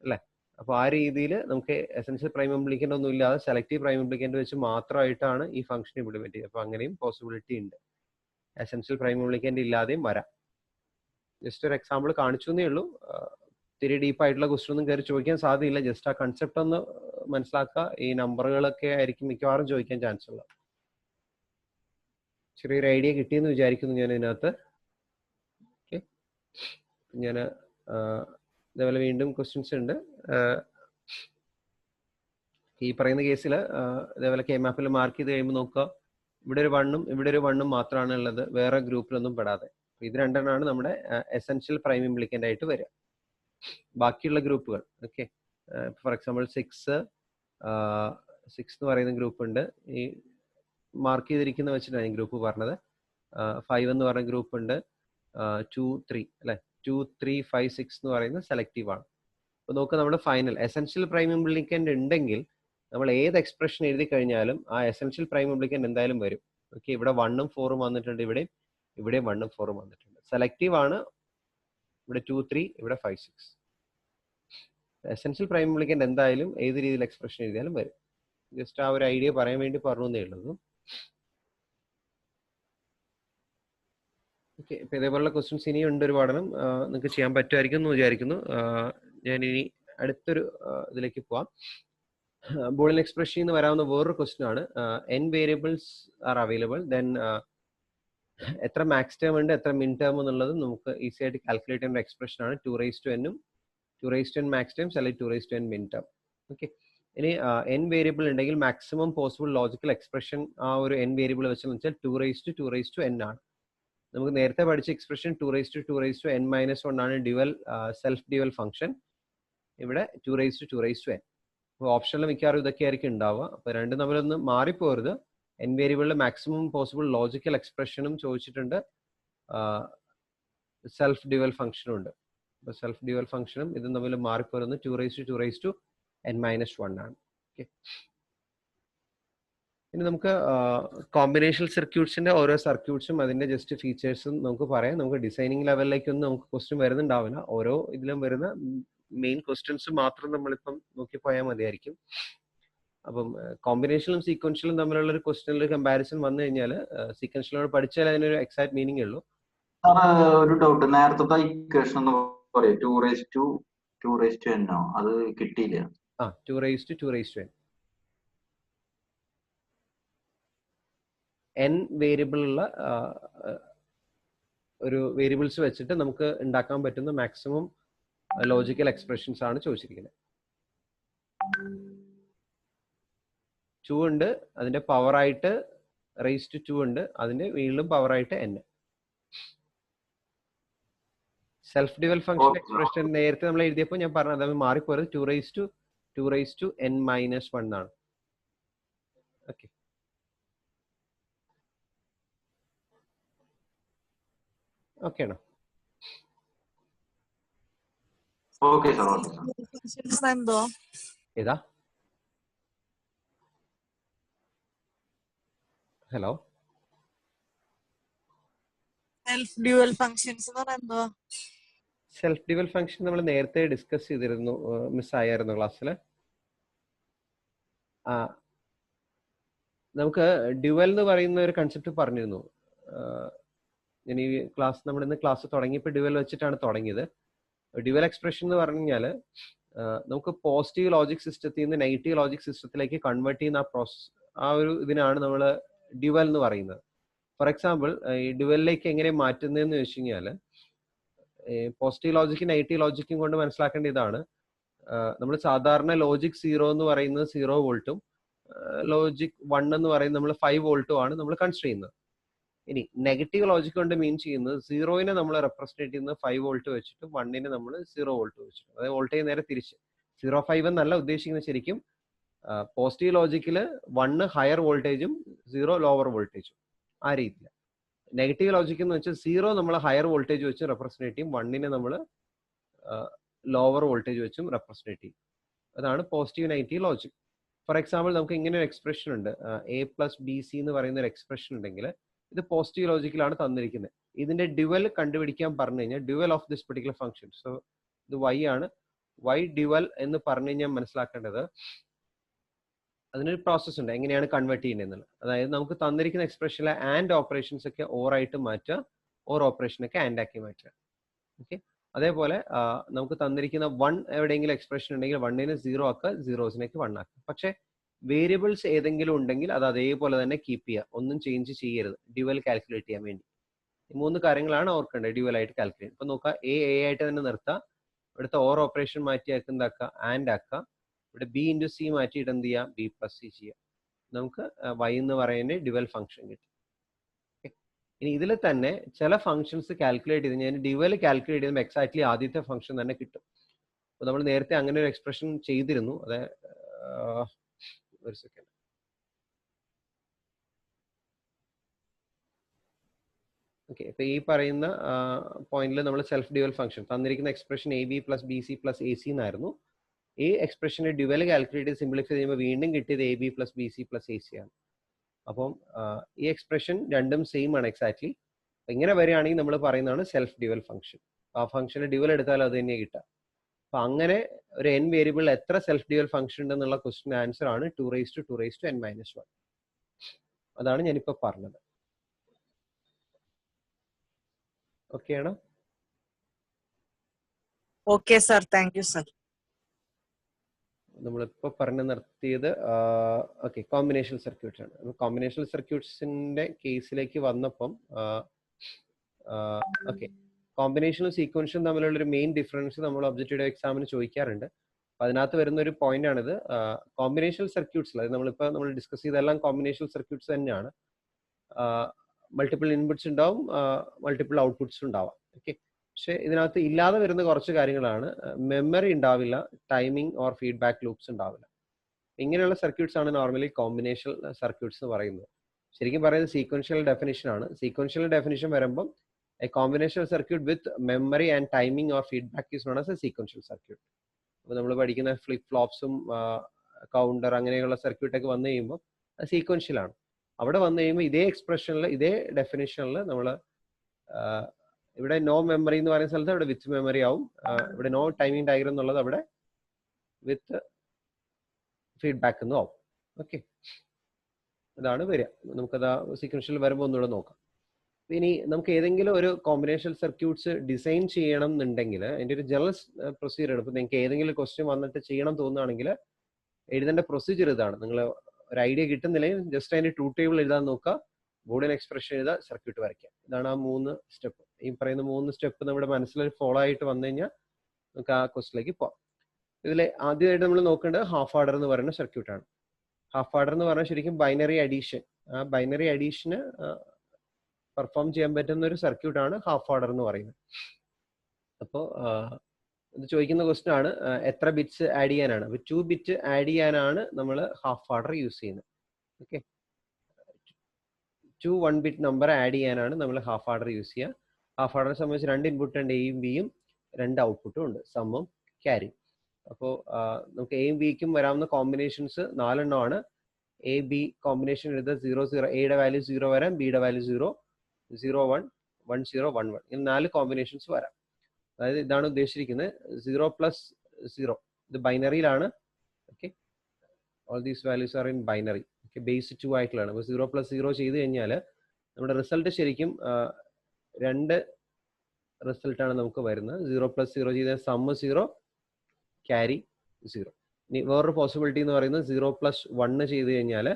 അല്ലേ? അപ്പോൾ ആ രീതിയിൽ നമുക്ക് എസെൻഷ്യൽ പ്രൈം ഇംപ്ലിക്കൻ്റ് ഒന്നും ഇല്ലാതെ സെലക്റ്റീവ് പ്രൈം ഇംപ്ലിക്കൻ്റ് വെച്ച് മാത്രമായിട്ടാണ് ഈ ഫംഗ്ഷൻ ഇംപ്ലിമെന്റ് ചെയ്യുന്നത്. അപ്പോൾ അങ്ങനെയും പോസിബിലിറ്റി ഉണ്ട്. എസെൻഷ്യൽ പ്രൈം ഇംപ്ലിക്കൻ്റ് ഇല്ലാതെയും വരാം. ജസ്റ്റ് ഒരു എക്സാമ്പിൾ കാണിച്ചു എന്നേ ഉള്ളൂ. ഇത്തിരി ഡീപ്പായിട്ടുള്ള ക്വസ്റ്റ്യൻ ഒന്നും കയറി ചോദിക്കാൻ സാധ്യതയില്ല. ജസ്റ്റ് ആ കൺസെപ്റ്റ് ഒന്ന് മനസ്സിലാക്കുക. ഈ നമ്പറുകളൊക്കെ ആയിരിക്കും മിക്കവാറും ചോദിക്കാൻ ചാൻസ് ഉള്ളത്. ചെറിയൊരു ഐഡിയ കിട്ടിയെന്ന് വിചാരിക്കുന്നു ഞാൻ ഇതിനകത്ത്. ഓക്കെ, ഞാൻ ഇതേപോലെ വീണ്ടും ക്വസ്റ്റ്യൻസ് ഉണ്ട്. ഈ പറയുന്ന കേസിൽ ഇതേപോലെ കെ മാപ്പിൽ മാർക്ക് ചെയ്ത് കഴിയുമ്പോൾ നോക്കുക, ഇവിടെ ഒരു 1ഉം ഇവിടെ ഒരു 1ഉം മാത്രമാണ് ഉള്ളത്, വേറെ ഗ്രൂപ്പിലൊന്നും പെടാതെ. ഇത് രണ്ടെണ്ണമാണ് നമ്മുടെ എസെൻഷ്യൽ പ്രൈം ഇംപ്ലിക്കൻ്റ് ആയിട്ട് വരിക. ബാക്കിയുള്ള ഗ്രൂപ്പുകൾ ഓക്കെ, ഫോർ എക്സാമ്പിൾ 6 എന്ന് പറയുന്ന ഗ്രൂപ്പ് ഉണ്ട്. ഈ മാർക്ക് ചെയ്തിരിക്കുന്ന വെച്ചിട്ടാണ് ഈ ഗ്രൂപ്പ് പറഞ്ഞത്. 5 എന്ന് പറയുന്ന ഗ്രൂപ്പ് ഉണ്ട്. 2, 3 അല്ലെ, 2, 3, 5, 6 എന്ന് പറയുന്നത് സെലക്റ്റീവ് ആണ്. അപ്പോൾ നോക്കുക, നമ്മൾ ഫൈനൽ എസെൻഷ്യൽ പ്രൈം ഇംപ്ലിക്കൻ്റ് ഉണ്ടെങ്കിൽ നമ്മൾ ഏത് എക്സ്പ്രഷൻ എഴുതി കഴിഞ്ഞാലും ആ എസെൻഷ്യൽ പ്രൈം ഇംപ്ലിക്കൻ്റ് എന്തായാലും വരും. ഓക്കെ, ഇവിടെ 1ഉം 4ഉം വന്നിട്ടുണ്ട്, ഇവിടെ 1ഉം 4ഉം വന്നിട്ടുണ്ട്. സെലക്റ്റീവ് ആണ് ഇവിടെ 2, 3, ഇവിടെ 5, 6. എസെൻഷ്യൽ പ്രൈം ഇംപ്ലിക്കൻ്റ് എന്തായാലും ഏത് രീതിയിൽ എക്സ്പ്രഷൻ എഴുതിയാലും വരും. ജസ്റ്റ് ആ ഒരു ഐഡിയ പറയാൻ വേണ്ടി പറഞ്ഞേ ഉള്ളൂ. ഓക്കെ, ഇപ്പൊ ഇതേപോലുള്ള ക്വസ്റ്റ്യൻസ് ഇനിയും ഉണ്ട് ഒരുപാടെണ്ണം. നിങ്ങൾക്ക് ചെയ്യാൻ പറ്റുമായിരിക്കും എന്ന് വിചാരിക്കുന്നു. ഞാൻ ഇനി അടുത്തൊരു ഇതിലേക്ക് പോവാം. ബൂളിയൻ എക്സ്പ്രഷൻ എന്ന് വരാവുന്ന വേറൊരു ക്വസ്റ്റ്യൻ ആണ്. n variables are available, then എത്ര മാക്സ് ടേം ഉണ്ട് എത്ര മിൻ ടേം എന്നുള്ളത് നമുക്ക് ഈസി ആയിട്ട് കാൽക്കുലേറ്റ് ചെയ്യുന്ന എക്സ്പ്രഷൻ ആണ്. 2n 2n മാക്സ് ടേംസ് അല്ലെങ്കിൽ 2n മിൻ ടേം. ഓക്കെ, ഇനി n വേരിയബിൾ ഉണ്ടെങ്കിൽ മാക്സിമം പോസിബിൾ ലോജിക്കൽ എക്സ്പ്രഷൻ ആ ഒരു n വേരിയബിൾ വെച്ചെന്ന് വെച്ചാൽ 2n ആണ്. നമുക്ക് നേരത്തെ പഠിച്ച എക്സ്പ്രഷൻ 2n - 1 ആണ് ഡ്യുവൽ സെൽഫ് ഡ്യുവൽ ഫംഗ്ഷൻ. ഇവിടെ 2n. അപ്പോൾ ഓപ്ഷനിൽ മിക്കവാറും ഇതൊക്കെ ആയിരിക്കും ഉണ്ടാവുക. അപ്പോൾ രണ്ടും തമ്മിലൊന്ന് മാറിപ്പോരുത്. n വേരിയബിളിൽ മാക്സിമം പോസിബിൾ ലോജിക്കൽ എക്സ്പ്രഷനും ചോദിച്ചിട്ടുണ്ട്, സെൽഫ് ഡ്യുവൽ ഫംഗ്ഷനും ഉണ്ട്. അപ്പോൾ സെൽഫ് ഡ്യുവൽ ഫംഗ്ഷനും ഇതും തമ്മിൽ മാറിപ്പോരുന്നത് 2n - 1 ആണ്. ഓക്കെ, ഇനി നമുക്ക് കോമ്പിനേഷൻ സർക്യൂട്ട്സിന്റെ ഓരോ സർക്യൂട്ട്സും അതിന്റെ ജസ്റ്റ് ഫീച്ചേഴ്സും നമുക്ക് പറയാം. നമുക്ക് ഡിസൈനിങ് ലെവലിലേക്കൊന്നും നമുക്ക് ക്വസ്റ്റ്യൻ വരുന്നുണ്ടാവില്ല. ഓരോ ഇതിലും വരുന്ന മെയിൻ ക്വസ്റ്റ്യൻസ് മാത്രം നമ്മളിപ്പം നോക്കിപ്പോയാൽ മതിയായിരിക്കും. അപ്പം കോമ്പിനേഷനും സീക്വൻഷ്യലും തമ്മിലുള്ള ഒരു ക്വസ്റ്റ്യനിൽ കമ്പാരിസൺ വന്നു കഴിഞ്ഞാൽ സീക്വൻഷ്യലോട് പഠിച്ചാൽ അതിനൊരു എക്സാക്ട് മീനിങ് ഉള്ളൂ. ഒരു ഡൗട്ട്, നേരത്തെ ഇക്വേഷൻ എന്ന് പറയാം 2n അത് കിട്ടിയില്ല. 2n n വേരിയബിൾ ഉള്ള ഒരു വേരിയബിൾസ് വെച്ചിട്ട് നമുക്ക് ഉണ്ടാക്കാൻ പറ്റുന്ന മാക്സിമം ലോജിക്കൽ എക്സ്പ്രഷൻസ് ആണ് ചോദിച്ചിരിക്കുന്നത്. 2 ഉണ്ട്, അതിന്റെ പവർ ആയിട്ട് റേസ് ടു 2 ഉണ്ട്, അതിന്റെ വീണ്ടും പവർ ആയിട്ട് n. Self dual function expression നേരത്തെ നമ്മൾ എഴുതിയപ്പോൾ ഞാൻ പറഞ്ഞത് അത് മാറിപ്പോയത് 2n - 1 ആണ്. ഓക്കെ, ഓക്കെ ആണോ? ഏതാ? ഹലോ, സെൽഫ് ഡ്യുവൽ ഫങ്ഷൻസ് എന്ന് പറയുന്നത് സെൽഫ് ഡ്യുവൽ ഫംഗ്ഷൻ നമ്മൾ നേരത്തെ ഡിസ്കസ് ചെയ്തിരുന്നു, മിസ് ആയിരുന്നു ക്ലാസ്സിൽ. നമുക്ക് ഡ്യുവൽ എന്ന് പറയുന്ന ഒരു കൺസെപ്റ്റ് പറഞ്ഞിരുന്നു. ഞാൻ ഈ ക്ലാസ് നമ്മൾ ഇന്ന് ക്ലാസ് തുടങ്ങിയപ്പോൾ ഡ്യുവൽ വെച്ചിട്ടാണ് തുടങ്ങിയത്. ഡ്യുവൽ എക്സ്പ്രഷൻ എന്ന് പറഞ്ഞു കഴിഞ്ഞാൽ നമുക്ക് പോസിറ്റീവ് ലോജിക് സിസ്റ്റത്തിൽ നിന്ന് നെഗറ്റീവ് ലോജിക് സിസ്റ്റത്തിലേക്ക് കൺവേർട്ട് ചെയ്യുന്ന ആ ഒരു ഇതിനാണ് നമ്മൾ ഡ്യുവൽ എന്ന് പറയുന്നത്. ഫോർ എക്സാമ്പിൾ, ഈ ഡ്യുവലിലേക്ക് എങ്ങനെ മാറ്റുന്നതെന്ന് വെച്ച് കഴിഞ്ഞാൽ പോസിറ്റീവ് ലോജിക്കും നെഗറ്റീവ് ലോജിക്കും കൊണ്ട് മനസ്സിലാക്കേണ്ട ഇതാണ്. നമ്മൾ സാധാരണ ലോജിക് 0 എന്ന് പറയുന്നത് 0 വോൾട്ടും ലോജിക് 1 എന്ന് പറയുന്നത് നമ്മൾ 5 വോൾട്ടും ആണ് നമ്മൾ കൺസിഡർ ചെയ്യുന്നത്. ഇനി നെഗറ്റീവ് ലോജിക് കൊണ്ട് മീൻ ചെയ്യുന്നത് 0നെ നമ്മൾ റെപ്രസെന്റ് ചെയ്യുന്നത് 5 വോൾട്ട് വെച്ചിട്ട് 1നെ നമ്മൾ 0 വോൾട്ട് വെച്ചിട്ട്, അതായത് വോൾട്ടേജ് നേരെ തിരിച്ച് 0.5 എന്നല്ല ഉദ്ദേശിക്കുന്നത്. ശരിക്കും പോസിറ്റീവ് ലോജിക്കിൽ 1 ഹയർ വോൾട്ടേജും 0 ലോവർ വോൾട്ടേജും ആ രീതിയിൽ. നെഗറ്റീവ് ലോജിക് എന്ന് വെച്ചാൽ 0 നമ്മൾ ഹയർ വോൾട്ടേജ് വെച്ച് റെപ്രസെന്റ് ചെയ്യും, 1നെ നമ്മൾ ലോവർ വോൾട്ടേജ് വെച്ചും റെപ്രസെന്റ് ചെയ്യും. അതാണ് positive negative logic. For example, നമുക്ക് ഇങ്ങനെ ഒരു എക്സ്പ്രഷൻ ഉണ്ട്, a+bc എന്ന് പറയുന്ന ഒരു എക്സ്പ്രഷൻ ഉണ്ടെങ്കിൽ ഇത് പോസിറ്റീവ് ലോജിക്കിലാണ് തന്നിരിക്കുന്നത്. ഇതിന്റെ ഡ്യുവൽ കണ്ടുപിടിക്കാൻ പറഞ്ഞു കഴിഞ്ഞാൽ dual of this particular function, so ഇത് y ആണ്. y ഡ്യുവൽ എന്ന് പറഞ്ഞു കഴിഞ്ഞാൽ മനസ്സിലാക്കേണ്ടത് അതിനൊരു പ്രോസസ് ഉണ്ട്, എങ്ങനെയാണ് കൺവേർട്ട് ചെയ്യുന്നത്. അതായത് നമുക്ക് തന്നിരിക്കുന്ന എക്സ്പ്രഷനിലെ ആൻഡ് ഓപ്പറേഷൻസ് ഒക്കെ ഓർ ആയിട്ട് മാറ്റുക, ഓർ ഓപ്പറേഷനൊക്കെ ആൻഡ് ആക്കി മാറ്റുക. ഓക്കെ, അതേപോലെ നമുക്ക് തന്നിരിക്കുന്ന 1 എവിടെയെങ്കിലും എക്സ്പ്രഷൻ ഉണ്ടെങ്കിൽ 1നെ 0 ആക്കുക, 0സിനേക്ക് 1 ആക്കുക. പക്ഷെ വേരിയബിൾസ് ഏതെങ്കിലും ഉണ്ടെങ്കിൽ അത് അതേപോലെ തന്നെ കീപ്പ് ചെയ്യുക, ഒന്നും ചേഞ്ച് ചെയ്യരുത് ഡ്യുവൽ കാൽക്കുലേറ്റ് ചെയ്യാൻ വേണ്ടി. ഈ 3 കാര്യങ്ങളാണ് ഓർക്കേണ്ടത് ഡ്യുവൽ ആയിട്ട് കാൽക്കുലേറ്റ്. ഇപ്പൊ നോക്കുക, എ ആയിട്ട് തന്നെ നിർത്താം. ഇവിടുത്തെ ഓർ ഓപ്പറേഷൻ മാറ്റിയാക്കി എന്താക്കുക, ആൻഡ് ആക്കുക. ഇവിടെ ബി ഇൻറ്റു സി മാറ്റിയിട്ട് എന്ത് ചെയ്യാം, ബി പ്ലസ് സി ചെയ്യാം. നമുക്ക് y എന്ന് പറയുന്നത് ഡ്യുവൽ ഫംഗ്ഷൻ കിട്ടും. ഇനി ഇതിൽ തന്നെ ചില ഫംഗ്ഷൻസ് കാൽക്കുലേറ്റ് ചെയ്ത് ഞാൻ ഡ്യുവൽ കാൽക്കുലേറ്റ് ചെയ്യുമ്പോൾ എക്സാക്ട്ലി ആദ്യത്തെ ഫംഗ്ഷൻ തന്നെ കിട്ടും. അപ്പോൾ നമ്മൾ നേരത്തെ അങ്ങനെ ഒരു എക്സ്പ്രഷൻ ചെയ്തിരുന്നു. അതെ, ഒരു സെക്കൻഡ്. ഓക്കെ, ഇപ്പൊ ഈ പറയുന്ന പോയിന്റിൽ നമ്മൾ സെൽഫ് ഡ്യുവൽ ഫംഗ്ഷൻ തന്നിരിക്കുന്ന expression A B plus B C plus A C എന്നായിരുന്നു. ഈ എക്സ്പ്രഷനെ ഡ്യുവൽ കാൽക്കുലേറ്റ് ചെയ്ത് സിംപ്ലിഫൈ ചെയ്യുമ്പോൾ വീണ്ടും കിട്ടിയത് A B plus B C plus A C ആണ്. അപ്പം ഈ എക്സ്പ്രഷൻ രണ്ടും സെയിം ആണ് എക്സാക്ട്ലി. ഇങ്ങനെ വരികയാണെങ്കിൽ നമ്മൾ പറയുന്നതാണ് സെൽഫ് ഡ്യുവൽ ഫംഗ്ഷൻ. ആ ഫംഗ്ഷന് ഡ്യുവൽ എടുത്താൽ അത് തന്നെ കിട്ടുക. അപ്പൊ അങ്ങനെ ഒരു n വേരിയബിൾ എത്ര സെൽഫ് ഡ്യുവൽ ഫംഗ്ഷൻ ഉണ്ടെന്നുള്ള ക്വസ്റ്റിന് ആൻസർ ആണ് 2n-1. അതാണ് ഞാനിപ്പോ പറഞ്ഞത്. ഓക്കെ ആണോ? Okay sir, thank you sir. നമ്മളിപ്പോ പറഞ്ഞു നിർത്തിയത് ഓക്കെ കോമ്പിനേഷൻ സർക്യൂട്ട്സ് ആണ്. കോമ്പിനേഷൻ സർക്യൂട്ട്സിന്റെ കേസിലേക്ക് വന്നപ്പം ഓക്കെ, കോമ്പിനേഷനും സീക്വൻസും തമ്മിലുള്ള ഒരു മെയിൻ ഡിഫറൻസ് നമ്മൾ ഒബ്ജക്റ്റീവ് എക്സാമിന് ചോദിക്കാറുണ്ട്. അപ്പൊ അതിനകത്ത് വരുന്ന ഒരു പോയിന്റ് ആണിത്. കോമ്പിനേഷൻ സർക്യൂട്ട്സിൽ, അതായത് നമ്മൾ ഡിസ്കസ് ചെയ്തെല്ലാം കോമ്പിനേഷൻ സർക്യൂട്ട്സ് തന്നെയാണ്. മൾട്ടിപ്പിൾ ഇൻപുട്സ് ഉണ്ടാവും, മൾട്ടിപ്പിൾ ഔട്ട്പുട്ട്സ് ഉണ്ടാവാം. ഓക്കെ, പക്ഷെ ഇതിനകത്ത് ഇല്ലാതെ വരുന്ന കുറച്ച് കാര്യങ്ങളാണ്. മെമ്മറി ഉണ്ടാവില്ല, ടൈമിംഗ് ഓർ ഫീഡ്ബാക്ക് ലൂപ്സ് ഉണ്ടാവില്ല. ഇങ്ങനെയുള്ള സർക്യൂട്ട്സ് ആണ് നോർമലി കോമ്പിനേഷൻ സർക്യൂട്ട്സ് എന്ന് പറയുന്നത്. ശരിക്കും പറയുന്നത് സീക്വൻഷ്യൽ ഡെഫിനിഷൻ ആണ്. സീക്വൻഷ്യൽ ഡെഫിനിഷൻ വരുമ്പം A combination circuit with memory and timing or feedback is known as A sequential circuit. അപ്പോൾ നമ്മൾ പഠിക്കുന്ന ഫ്ലിപ്പ് ഫ്ലോപ്സും കൗണ്ടർ അങ്ങനെയുള്ള സർക്യൂട്ടൊക്കെ വന്നു കഴിയുമ്പോൾ അത് സീക്വൻഷ്യൽ ആണ്. അവിടെ വന്നു കഴിയുമ്പോൾ ഇതേ എക്സ്പ്രഷനിൽ ഇതേ ഡെഫിനിഷനിൽ നമ്മൾ ഇവിടെ നോ മെമ്മറി എന്ന് പറയുന്ന സ്ഥലത്ത് അവിടെ വിത്ത് മെമ്മറി ആവും. ഇവിടെ നോ ടൈമിംഗ് ഡയഗ്രം എന്നുള്ളത് അവിടെ വിത്ത് ഫീഡ്ബാക്ക് എന്നും ആവും. ഓക്കെ, ഇതാണ് വരിക. നമുക്കത് സീക്വൻഷ്യൽ വരുമ്പോൾ ഒന്നുകൂടെ നോക്കാം. ഇനി നമുക്ക് ഏതെങ്കിലും ഒരു കോമ്പിനേഷൻ സർക്യൂട്ട്സ് ഡിസൈൻ ചെയ്യണം എന്നുണ്ടെങ്കിൽ അതിൻ്റെ ഒരു ജനറൽ പ്രൊസീജിയർ ആണ്. ഇപ്പൊ നിങ്ങൾക്ക് ഏതെങ്കിലും ക്വസ്റ്റ്യൻ വന്നിട്ട് ചെയ്യണം തോന്നുകയാണെങ്കിൽ എഴുതേണ്ട പ്രൊസീജിയർ ഇതാണ്. നിങ്ങൾ ഒരു ഐഡിയ കിട്ടുന്നില്ലെങ്കിൽ ജസ്റ്റ് അതിന്റെ ട്രൂത്ത് ടേബിൾ എഴുതാൻ നോക്കുക, ബൂളിയൻ എക്സ്പ്രഷൻ എഴുതുക, സർക്യൂട്ട് വരയ്ക്കുക. ഇതാണ് ആ 3 സ്റ്റെപ്പ്. ഈ പറയുന്ന 3 സ്റ്റെപ്പ് നമ്മുടെ മനസ്സിൽ ഫോളോ ആയിട്ട് വന്നു കഴിഞ്ഞാൽ നമുക്ക് ആ ക്വസ്റ്റിലേക്ക് പോകാം. ഇതിൽ ആദ്യമായിട്ട് നമ്മൾ നോക്കേണ്ടത് ഹാഫ് ആർഡർ എന്ന് പറയുന്ന സർക്യൂട്ടാണ്. ഹാഫ് ആർഡർ എന്ന് പറഞ്ഞാൽ ശരിക്കും ബൈനറി അഡീഷൻ. ആ ബൈനറി അഡീഷന് പെർഫോം ചെയ്യാൻ പറ്റുന്ന ഒരു സർക്യൂട്ടാണ് ഹാഫ് ആർഡർ എന്ന് പറയുന്നത്. അപ്പോൾ ഇത് ചോദിക്കുന്ന ക്വസ്റ്റ്യൻ ആണ് എത്ര ബിറ്റ്സ് ആഡ് ചെയ്യാനാണ്. അപ്പോൾ 2 ബിറ്റ് ആഡ് ചെയ്യാനാണ് നമ്മൾ ഹാഫ് ആർഡർ യൂസ് ചെയ്യുന്നത്. ഓക്കെ, 2 1 ബിറ്റ് നമ്പർ ആഡ് ചെയ്യാനാണ് നമ്മൾ ഹാഫ് ആർഡർ യൂസ് ചെയ്യുക. ഹാഫ് ആർഡറെ സംബന്ധിച്ച് 2 ഇൻപുട്ട് ഉണ്ട്, എയും ബിയും, 2 ഔട്ട്പുട്ടും ഉണ്ട്, സമ്മും ക്യാരി. അപ്പോൾ നമുക്ക് എയും ബിക്കും വരാവുന്ന കോമ്പിനേഷൻസ് 4 എണ്ണമാണ്. എ ബി കോമ്പിനേഷൻ എടുത്ത് 0 0, എയുടെ വാല്യൂ 0 വരാം, ബിയുടെ വാല്യൂ 0 0 1 1 0 1 1, ഇങ്ങനെ 4 കോമ്പിനേഷൻസ് വരാം. അതായത് ഇതാണ് ഉദ്ദേശിച്ചിരിക്കുന്നത് 0 + 0. ഇത് ബൈനറിയിലാണ്. Okay, all these values are in binary. Okay, base 2 ആയിട്ടുള്ളതാണ്. അപ്പോൾ 0 + 0 ചെയ്ത് കഴിഞ്ഞാൽ നമ്മുടെ റിസൾട്ട് ശരിക്കും 2 റിസൾട്ടാണ് നമുക്ക് വരുന്നത്. 0 + 0 ചെയ്ത സമ്മ് 0, ക്യാരി 0. ഇനി വേറൊരു പോസിബിലിറ്റി എന്ന് പറയുന്നത് 0 + 1 ചെയ്ത് കഴിഞ്ഞാൽ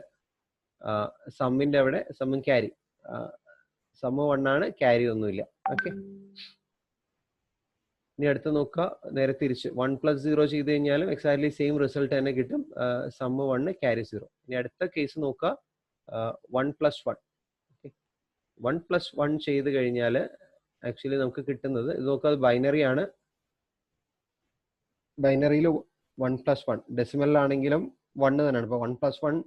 സമ്മിന്റെ അവിടെ സമ്മും ക്യാരി, സമ്മ് 1 ആണ്, ക്യാരി ഒന്നുമില്ല. ഓക്കെ, ഇനി അടുത്ത് നോക്കുക, നേരെ തിരിച്ച് 1 + 0 ചെയ്ത് കഴിഞ്ഞാലും എക്സാക്ട്ലി സെയിം റിസൾട്ട് തന്നെ കിട്ടും, സമ്മ് 1, ക്യാരി 0. ഇനി അടുത്ത കേസ് നോക്കുക 1 + 1. ഓക്കെ, 1 + 1 ചെയ്ത് കഴിഞ്ഞാൽ ആക്ച്വലി നമുക്ക് കിട്ടുന്നത് ഇത് നോക്കുക, അത് ബൈനറി ആണ്. ബൈനറിയിൽ 1 + 1 ഡെസിമലിലാണെങ്കിലും 1 തന്നെയാണ്. അപ്പോൾ 1 + 1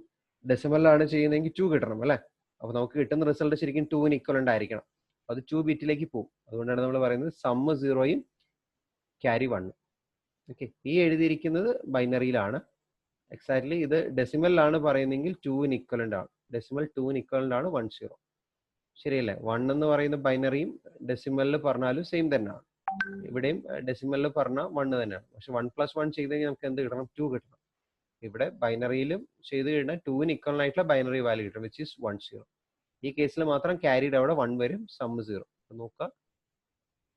ഡെസിമലിലാണ് ചെയ്യുന്നതെങ്കിൽ 2 കിട്ടണം അല്ലേ. അപ്പോൾ നമുക്ക് കിട്ടുന്ന റിസൾട്ട് ശരിക്കും 2-ന് ഇക്വലന്റ് ആയിരിക്കണം. അത് 2 ബിറ്റിലേക്ക് പോകും. അതുകൊണ്ടാണ് നമ്മൾ പറയുന്നത് സമ്മ് 0യും ക്യാരി 1. ഓക്കെ, ഈ എഴുതിയിരിക്കുന്നത് ബൈനറിയിലാണ്. എക്സാക്ട്ലി ഇത് ഡെസിമലിലാണ് പറയുന്നതെങ്കിൽ 2-ന് ഇക്വലന്റ് ആണ്. ഡെസിമൽ 2-ന് ഇക്വലന്റ് ആണ് 1 0. ശരിയല്ലേ? 1 എന്ന് പറയുന്ന ബൈനറിയും ഡെസിമലിൽ പറഞ്ഞാലും സെയിം തന്നെയാണ്. ഇവിടെയും ഡെസിമലിൽ പറഞ്ഞാൽ 1 തന്നെയാണ്. പക്ഷെ 1 + 1 ചെയ്ത് കഴിഞ്ഞാൽ നമുക്ക് എന്ത് കിട്ടണം? 2 കിട്ടണം. ഇവിടെ ബൈനറിയിലും ചെയ്ത് കഴിഞ്ഞാൽ 2-ന് ഇക്വലന്റ് ആയിട്ടുള്ള ബൈനറി വാല്യൂ കിട്ടും, വിച്ച് ഈസ് 1 0. ഈ കേസിൽ മാത്രം ക്യാരിയുടെ അവിടെ 1 വരും, സമ്മ് 0. നോക്കുക,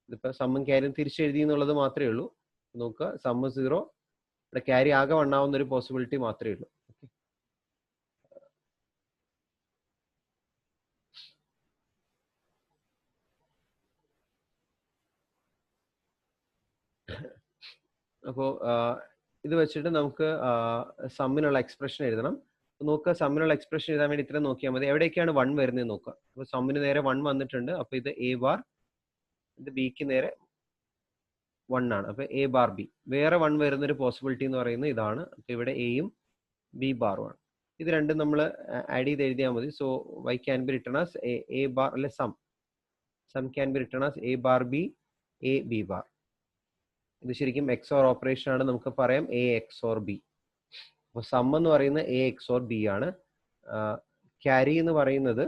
ഇതിപ്പോൾ സമ്മും ക്യാരിയും തിരിച്ചെഴുതി എന്നുള്ളത് മാത്രമേ ഉള്ളൂ. നോക്കുക, സമ്മ് 0, ഇവിടെ ക്യാരി ആകെ 1 ആവുന്ന ഒരു പോസിബിലിറ്റി മാത്രമേ ഉള്ളൂ. ഓക്കെ, അപ്പോൾ ഇത് വെച്ചിട്ട് നമുക്ക് സമ്മിനുള്ള എക്സ്പ്രഷൻ എഴുതണം. നോക്കുക, സമ്മിനുള്ള എക്സ്പ്രഷൻ എഴുതാൻ വേണ്ടി ഇത്രയും നോക്കിയാൽ മതി. എവിടേക്കാണ് 1 വരുന്നത് നോക്കുക. അപ്പോൾ സമ്മിന് നേരെ 1 വന്നിട്ടുണ്ട്. അപ്പോൾ ഇത് എ ബാർ, ഇത് ബിക്ക് നേരെ 1 ആണ്. അപ്പോൾ എ ബാർ ബി. വേറെ 1 വരുന്നൊരു പോസിബിലിറ്റി എന്ന് പറയുന്നത് ഇതാണ്. അപ്പോൾ ഇവിടെ എയും ബി ബാറും ആണ്. ഇത് രണ്ടും നമ്മൾ ആഡ് ചെയ്ത് എഴുതിയാൽ മതി. So Y can be written as A bar അല്ലെ sum can be written as A bar B A B bar. ഇത് ശരിക്കും എക്സോർ ഓപ്പറേഷൻ ആണ്. നമുക്ക് പറയാം എ എക്സോർ ബി. അപ്പോൾ സം എന്ന് പറയുന്നത് എ എക്സോർ ബി ആണ്. ക്യാരി എന്ന് പറയുന്നത്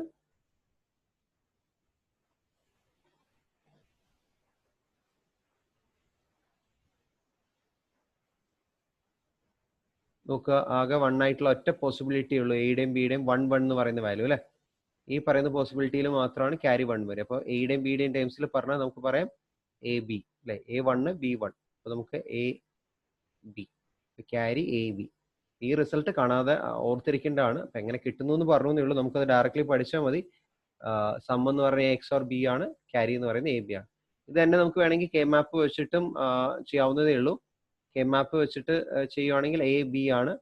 നോക്കുക, ആകെ 1 ആയിട്ടുള്ള ഒറ്റ പോസിബിലിറ്റി ഉള്ളൂ. എയുടെയും ബിയുടെയും 1 1 എന്ന് പറയുന്ന വാല്യൂ അല്ലേ. ഈ പറയുന്ന പോസിബിലിറ്റിയിൽ മാത്രമാണ് ക്യാരി 1 വരെ. അപ്പോൾ എയുടെയും ബിയുടെയും ടൈംസിൽ പറഞ്ഞാൽ നമുക്ക് പറയാം എ ബി അല്ലെ, A1 B1. അപ്പോൾ നമുക്ക് A B carry A B. ഈ റിസൾട്ട് കാണാതെ ഓർത്തിരിക്കേണ്ടതാണ്. അപ്പം എങ്ങനെ കിട്ടുന്നു എന്ന് പറഞ്ഞു എന്നേ ഉള്ളൂ. നമുക്കത് ഡയറക്റ്റ്ലി പഠിച്ചാൽ മതി. സം എന്ന് പറഞ്ഞ എക്സ് ഓർ ബി ആണ്, ക്യാരി എന്ന് പറയുന്നത് എ ബി ആണ്. ഇത് തന്നെ നമുക്ക് വേണമെങ്കിൽ കെ മാപ്പ് വെച്ചിട്ടും ചെയ്യാവുന്നതേ ഉള്ളൂ. കെ മാപ്പ് വെച്ചിട്ട് ചെയ്യുവാണെങ്കിൽ എ ബി ആണ്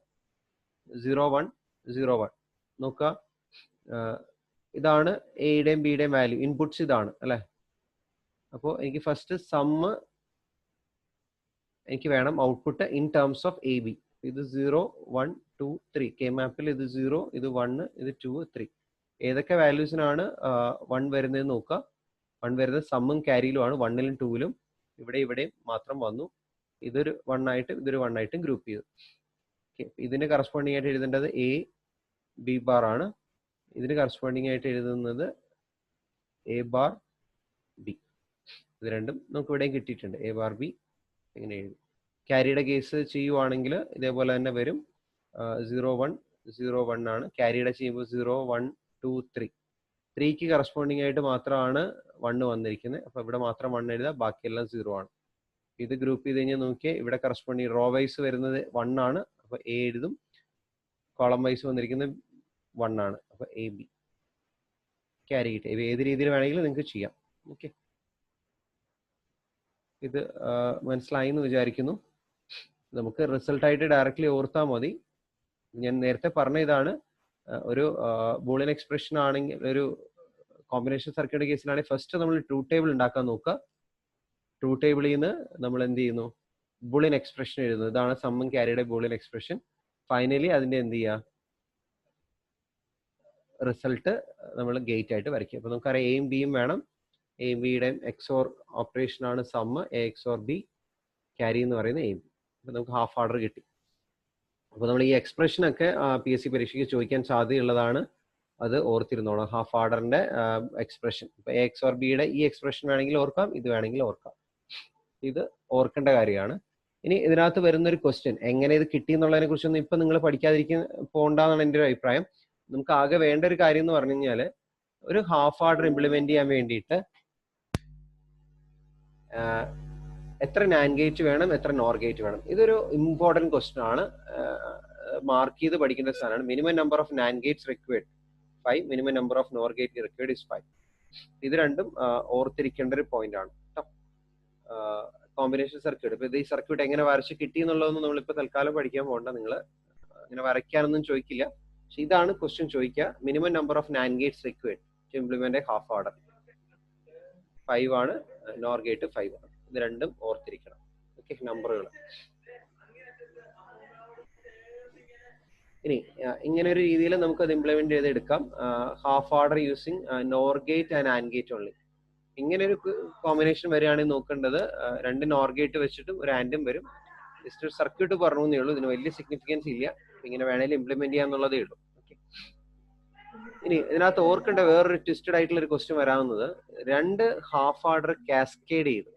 0 1 0 1. നോക്കുക, ഇതാണ് എയുടെയും ബിയുടെയും വാല്യൂ. ഇൻപുട്സ് ഇതാണ് അല്ലേ. അപ്പോൾ എനിക്ക് ഫസ്റ്റ് സമ്മ് എനിക്ക് വേണം output in terms of A B. ഇത് 0 1 2 3. കെ മാപ്പിൽ ഇത് 0, ഇത് 1, ഇത് 2 3. ഏതൊക്കെ വാല്യൂസിനാണ് 1 വരുന്നതെന്ന് നോക്കുക. 1 വരുന്നത് സമ്മും ക്യാരിയിലുമാണ്, 1ലും 2ലും. ഇവിടെയും മാത്രം വന്നു. ഇതൊരു 1 ആയിട്ടും ഇതൊരു 1 ആയിട്ടും ഗ്രൂപ്പ് ചെയ്തു. ഇതിന് കറസ്പോണ്ടിങ് ആയിട്ട് എഴുതേണ്ടത് എ ബി ബാർ ആണ്. ഇതിന് കറസ്പോണ്ടിങ് ആയിട്ട് എഴുതുന്നത് എ ബാർ ബി. ഇത് രണ്ടും നമുക്ക് ഇവിടെയും കിട്ടിയിട്ടുണ്ട്. എ ബാർ ബി ഇങ്ങനെ എഴുതി. ക്യാരിയുടെ കേസ് ചെയ്യുവാണെങ്കിൽ ഇതേപോലെ തന്നെ വരും. 0 1 0 1 ആണ്. ക്യാരിയുടെ ചെയ്യുമ്പോൾ 0 1 2 3. 3ക്ക് കറസ്പോണ്ടിങ് ആയിട്ട് മാത്രമാണ് 1 വന്നിരിക്കുന്നത്. അപ്പോൾ ഇവിടെ മാത്രം 1 എഴുതുക, ബാക്കിയെല്ലാം 0 ആണ്. ഇത് ഗ്രൂപ്പ് ചെയ്ത് കഴിഞ്ഞാൽ നോക്കിയാൽ ഇവിടെ കറസ്പോണ്ടിങ് റോ വൈസ് വരുന്നത് 1 ആണ്. അപ്പോൾ എ എഴുതും. കോളം വൈസ് വന്നിരിക്കുന്നത് 1 ആണ്. അപ്പോൾ എ ബി ക്യാരി കിട്ടി. ഇത് ഏത് രീതിയിൽ വേണമെങ്കിലും നിങ്ങൾക്ക് ചെയ്യാം. ഓക്കെ, ഇത് മനസ്സിലായി എന്ന് വിചാരിക്കുന്നു. നമുക്ക് റിസൾട്ടായിട്ട് ഡയറക്റ്റ്ലി ഓർത്താൽ മതി. ഞാൻ നേരത്തെ പറഞ്ഞ ഇതാണ്. ഒരു ബൂളിയൻ എക്സ്പ്രഷൻ ആണെങ്കിൽ, ഒരു കോമ്പിനേഷൻ സർക്യൂട്ട് കേസിലാണെങ്കിൽ ഫസ്റ്റ് നമ്മൾ ട്രൂത്ത് ടേബിൾ ഉണ്ടാക്കാൻ നോക്കുക. ട്രൂത്ത് ടേബിളിൽ നിന്ന് നമ്മൾ എന്ത് ചെയ്യുന്നു, ബൂളിയൻ എക്സ്പ്രഷൻ എഴുതുന്നു. ഇതാണ് സമ്മും ക്യാരിയുടെ ബൂളിയൻ എക്സ്പ്രഷൻ. ഫൈനലി അതിന്റെ എന്ത് ചെയ്യുക, റിസൾട്ട് നമ്മൾ ഗേറ്റ് ആയിട്ട് വരയ്ക്കുക. അപ്പോൾ നമുക്കറിയാം എയും ബിയും വേണം. എയും ബിയുടെയും എക്സോർ ഓപ്പറേഷൻ ആണ് sum, A XOR B. Carry എന്ന് പറയുന്നത് എ ബി. അപ്പോൾ നമുക്ക് ഹാഫ് ഓർഡർ കിട്ടി. അപ്പോൾ നമ്മൾ ഈ എക്സ്പ്രഷനൊക്കെ PSC പരീക്ഷയ്ക്ക് ചോദിക്കാൻ സാധ്യതയുള്ളതാണ്. അത് ഓർത്തിരുന്നോളാം. ഹാഫ് ഓർഡറിന്റെ എക്സ്പ്രഷൻ. ഇപ്പോൾ എ എക്സോർ ബിയുടെ ഈ എക്സ്പ്രഷൻ വേണമെങ്കിൽ ഓർക്കാം, ഇത് വേണമെങ്കിൽ ഓർക്കാം. ഇത് ഓർക്കേണ്ട കാര്യമാണ്. ഇനി ഇതിനകത്ത് വരുന്നൊരു ക്വസ്റ്റ്യൻ, എങ്ങനെ ഇത് കിട്ടി എന്നുള്ളതിനെ കുറിച്ചൊന്നും ഇപ്പം നിങ്ങൾ പോകണ്ടെന്നാണ് എൻ്റെ ഒരു അഭിപ്രായം. നമുക്ക് ആകെ വേണ്ട ഒരു കാര്യം എന്ന് പറഞ്ഞു കഴിഞ്ഞാൽ, ഒരു ഹാഫ് ഓർഡർ ഇംപ്ലിമെന്റ് ചെയ്യാൻ വേണ്ടിയിട്ട് എത്ര നാൻഡ് ഗേറ്റ് വേണം, എത്ര നോർ ഗേറ്റ് വേണം. ഇതൊരു ഇമ്പോർട്ടൻറ്റ് ക്വസ്റ്റ്യൻ ആണ്. മാർക്ക് ചെയ്ത് പഠിക്കേണ്ട സാധനമാണ്. Minimum number of NAND gates required 5, minimum number of nor gate required is 5. ഇത് രണ്ടും ഓർത്തിരിക്കേണ്ട ഒരു പോയിന്റ് ആണ് കേട്ടോ. കോമ്പിനേഷൻ സർക്യൂട്ട്, ഇപ്പൊ ഇത് ഈ സർക്യൂട്ട് എങ്ങനെ വരച്ച് കിട്ടി എന്നുള്ളതൊന്നും നമ്മളിപ്പോൾ തൽക്കാലം പഠിക്കാൻ പോകണ്ട. നിങ്ങൾ അങ്ങനെ വരയ്ക്കാനൊന്നും ചോദിക്കില്ല. പക്ഷെ ഇതാണ് ക്വസ്റ്റ്യൻ ചോദിക്കുക. Minimum number of NAND gates required to implement a half adder 5 ആണ്, നോർ ഗേറ്റ് 5 ആണ്. ഇത് രണ്ടും ഓർത്തിരിക്കണം. ഓക്കെ, നമ്പറുകൾ. ഇനി ഇങ്ങനെ ഒരു രീതിയിൽ നമുക്ക് അത് ഇംപ്ലിമെന്റ് ചെയ്തെടുക്കാം. Half order using nor gate and and gate only. ഇങ്ങനെ ഒരു കോമ്പിനേഷൻ വരികയാണെങ്കിൽ നോക്കേണ്ടത് 2 നോർ ഗേറ്റ് വെച്ചിട്ടും ഒരു ആൻഡും വരും. ജസ്റ്റ് ഒരു സർക്യൂട്ട് പറഞ്ഞു എന്നേ ഉള്ളൂ. ഇതിന് വലിയ സിഗ്നിഫിക്കൻസ് ഇല്ല. ഇങ്ങനെ വേണേലും ഇംപ്ലിമെന്റ് ചെയ്യാന്നുള്ളതേ ഉള്ളൂ. ഓക്കെ, ഇനി ഇതിനകത്ത് ഓർക്കേണ്ട വേറൊരു ട്വിസ്റ്റഡ് ആയിട്ടുള്ള ഒരു ക്വസ്റ്റ്യൻ വരാവുന്നത്, 2 ഹാഫ് ഓർഡർ കാസ്കേഡ് ചെയ്തു.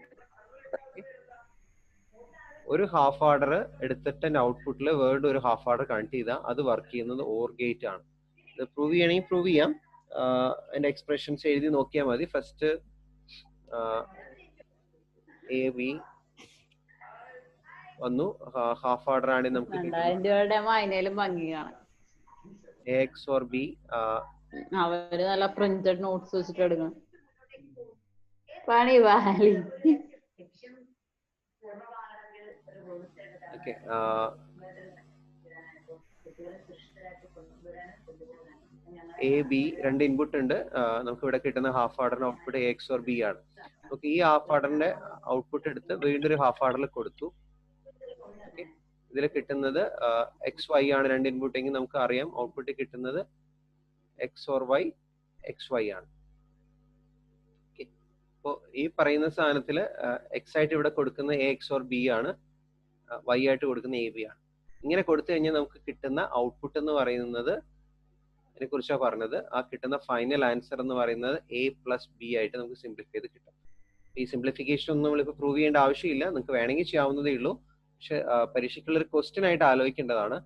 ഒരു ഹാഫ് ഓർഡർ എടുത്തിട്ട് ഔട്ട്പുട്ടിൽ വേർഡ് ഒരു ഹാഫ് ഓർഡർ കണക്ട് ചെയ്താൽ അത് വർക്ക് ചെയ്യുന്നത് ഓർ ഗേറ്റ് ആണ്. ഇത് പ്രൂവ് ചെയ്യണമെങ്കിൽ പ്രൂവ് ചെയ്യാം. അതിന്റെ എക്സ്പ്രഷൻസ് എഴുതി നോക്കിയാൽ മതി. ഫസ്റ്റ് എ ബി വന്നു, ഹാഫ് ഓർഡർ ആണെങ്കിൽ നമുക്ക് എ എക്സ് ഓർ ബി. അവര് നല്ല പ്രിന്റഡ് നോട്ട്സ് വെച്ചിട്ട് എടുക്കണം. പണി ഓക്കെ. എ ബി രണ്ട് ഇൻപുട്ട് ഉണ്ട്. നമുക്ക് ഇവിടെ കിട്ടുന്ന ഹാഫ് ഓർഡറിന്റെ output A XOR B ആണ്. ഓക്കെ, ഈ ഹാഫ് ഓർഡറിന്റെ ഔട്ട്പുട്ട് എടുത്ത് വീണ്ടും ഒരു ഹാഫ് ഓർഡറിൽ കൊടുത്തു. ഓക്കെ, ഇതിൽ കിട്ടുന്നത് എക്സ് വൈ ആണ് രണ്ട് ഇൻപുട്ട് എങ്കിൽ നമുക്ക് അറിയാം ഔട്ട്പുട്ട് കിട്ടുന്നത് X or Y X Y ആണ്. ഓക്കെ, അപ്പോൾ ഈ പറയുന്ന സാധനത്തിൽ എക്സ് ആയിട്ട് ഇവിടെ കൊടുക്കുന്ന എ എക്സ് ഓർ ബി ആണ്, വൈ ആയിട്ട് കൊടുക്കുന്ന എ ബി ആണ്. ഇങ്ങനെ കൊടുത്തു കഴിഞ്ഞാൽ നമുക്ക് കിട്ടുന്ന ഔട്ട്പുട്ട് എന്ന് പറയുന്നത് അതിനെ കുറിച്ചാണ് പറഞ്ഞത്. ആ കിട്ടുന്ന ഫൈനൽ ആൻസർ എന്ന് പറയുന്നത് എ പ്ലസ് ബി ആയിട്ട് നമുക്ക് സിംപ്ലിഫൈ ചെയ്ത് കിട്ടും. ഈ സിംപ്ലിഫിക്കേഷൻ ഒന്നും നമ്മളിപ്പോൾ പ്രൂവ് ചെയ്യേണ്ട ആവശ്യമില്ല, നിങ്ങൾക്ക് വേണമെങ്കിൽ ചെയ്യാവുന്നതേ ഉള്ളൂ. പക്ഷെ പരീക്ഷയ്ക്കുള്ള ഒരു ക്വസ്റ്റ്യൻ ആയിട്ട് ആലോചിക്കേണ്ടതാണ്.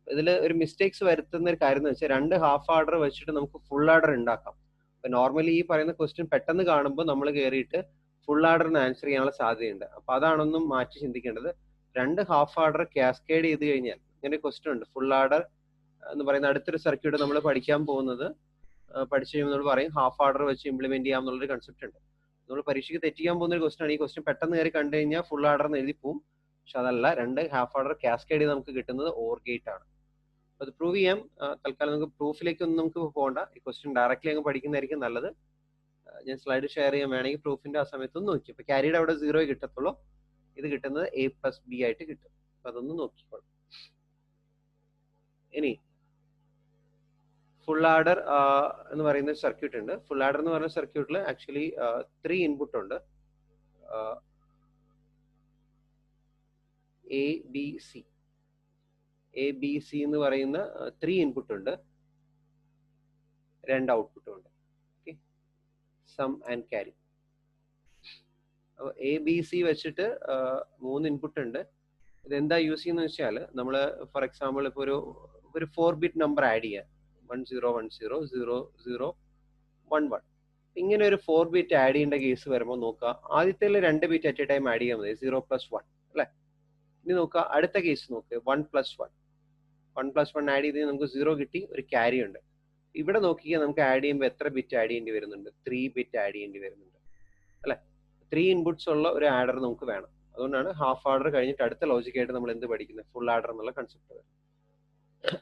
ഇതിൽ ഒരു മിസ്റ്റേക്സ് വരുത്തുന്ന ഒരു കാര്യം എന്ന് വെച്ചാൽ രണ്ട് ഹാഫ് ഓർഡർ വെച്ചിട്ട് നമുക്ക് ഫുൾ ഓർഡർ ഉണ്ടാക്കാം. അപ്പൊ നോർമലി ഈ പറയുന്ന ക്വസ്റ്റ്യൻ പെട്ടെന്ന് കാണുമ്പോൾ നമ്മൾ കയറിയിട്ട് ഫുൾ ഓർഡറിന് ആൻസർ ചെയ്യാനുള്ള സാധ്യതയുണ്ട്. അപ്പൊ അതാണൊന്നും മാറ്റി ചിന്തിക്കേണ്ടത്. രണ്ട് ഹാഫ് ഓർഡർ കാസ്കേഡ് ചെയ്ത് കഴിഞ്ഞാൽ ഇങ്ങനെ ക്വസ്റ്റ്യൻ ഉണ്ട്. ഫുൾ ഓർഡർ എന്ന് പറയുന്ന അടുത്തൊരു സർക്യൂട്ട് നമ്മൾ പഠിക്കാൻ പോകുന്നത് പഠിച്ചു കഴിയുമ്പോൾ നമ്മൾ പറയും ഹാഫ് ഓർഡർ വെച്ച് ഇംപ്ലിമെന്റ് ചെയ്യാം എന്നുള്ളൊരു കൺസെപ്റ്റ് ഉണ്ട്. നമ്മൾ പരീക്ഷയ്ക്ക് തെറ്റിക്കാൻ പോകുന്ന ഒരു ക്വസ്റ്റ്യൻ ആണ്. ഈ ക്വസ്റ്റ്യൻ പെട്ടെന്ന് കയറി കണ്ടു കഴിഞ്ഞാൽ ഫുൾ ഓർഡർ എന്ന് എഴുതി പോവും. പക്ഷെ അതല്ല, രണ്ട് ഹാഫ് ഓർഡർ കാസ്കേഡ് ചെയ്ത് നമുക്ക് കിട്ടുന്നത് ഓർ ഗേറ്റ് ആണ്. അത് പ്രൂവ് ചെയ്യാം. തൽക്കാലം നമുക്ക് പ്രൂഫിലേക്കൊന്നും നമുക്ക് പോകണ്ട, ഈ ക്വസ്റ്റ്യൻ ഡയറക്റ്റ്ലി അങ്ങ് പഠിക്കുന്നതായിരിക്കും നല്ലത്. ഞാൻ സ്ലൈഡ് ഷെയർ ചെയ്യാൻ വേണമെങ്കിൽ പ്രൂഫിന്റെ ആ സമയത്തൊന്ന് നോക്കി. അപ്പൊ ക്യാരിയുടെ അവിടെ 0 കിട്ടത്തുള്ളൂ, ഇത് കിട്ടുന്നത് എ പ്ലസ് ബി ആയിട്ട് കിട്ടും. അപ്പൊ അതൊന്ന് നോക്കിക്കോളൂ. ഇനി ഫുൾ ആഡർ എന്ന് പറയുന്ന സർക്യൂട്ട് ഉണ്ട്. ഫുൾ ആഡർ എന്ന് പറയുന്ന സർക്യൂട്ടിൽ ആക്ച്വലി 3 ഇൻപുട്ട് ഉണ്ട്. എ ബി സി എന്ന് പറയുന്ന 3 ഇൻപുട്ട് ഉണ്ട്, 2 ഔട്ട്പുട്ടും ഉണ്ട്. Okay, sum and carry. അപ്പോൾ എ ബി സി വെച്ചിട്ട് 3 ഇൻപുട്ട് ഉണ്ട്. ഇതെന്താ യൂസ് ചെയ്യുന്നത് വെച്ചാൽ നമ്മൾ ഫോർ എക്സാമ്പിൾ ഇപ്പോൾ ഒരു 4 ബിറ്റ് നമ്പർ ആഡ് ചെയ്യാം. 10100011. ഇങ്ങനെ ഒരു 4 ബിറ്റ് ആഡ് ചെയ്യേണ്ട കേസ് വരുമ്പോൾ നോക്കുക, ആദ്യത്തെ 2 bit at A time add ചെയ്യാൻ മതി, 0+1 അല്ലെ. ഇനി നോക്കുക അടുത്ത കേസ് നോക്കുക, 1+1 ആഡ് ചെയ്ത് നമുക്ക് 0 കിട്ടി, ഒരു ക്യാരി ഉണ്ട്. ഇവിടെ നോക്കിയാൽ നമുക്ക് ആഡ് ചെയ്യുമ്പോൾ എത്ര ബിറ്റ് ആഡ് ചെയ്യേണ്ടി വരുന്നുണ്ട്? 3 ബിറ്റ് ആഡ് ചെയ്യേണ്ടി വരുന്നുണ്ട് അല്ലെ. 3 ഇൻപുട്സ് ഉള്ള ഒരു ആഡർ നമുക്ക് വേണം. അതുകൊണ്ടാണ് ഹാഫ് ഓർഡർ കഴിഞ്ഞിട്ട് അടുത്ത ലോജിക്കായിട്ട് നമ്മൾ എന്ത് പഠിക്കുന്നത്? ഫുൾ ആഡർ എന്നുള്ള കൺസെപ്റ്റ് വരും.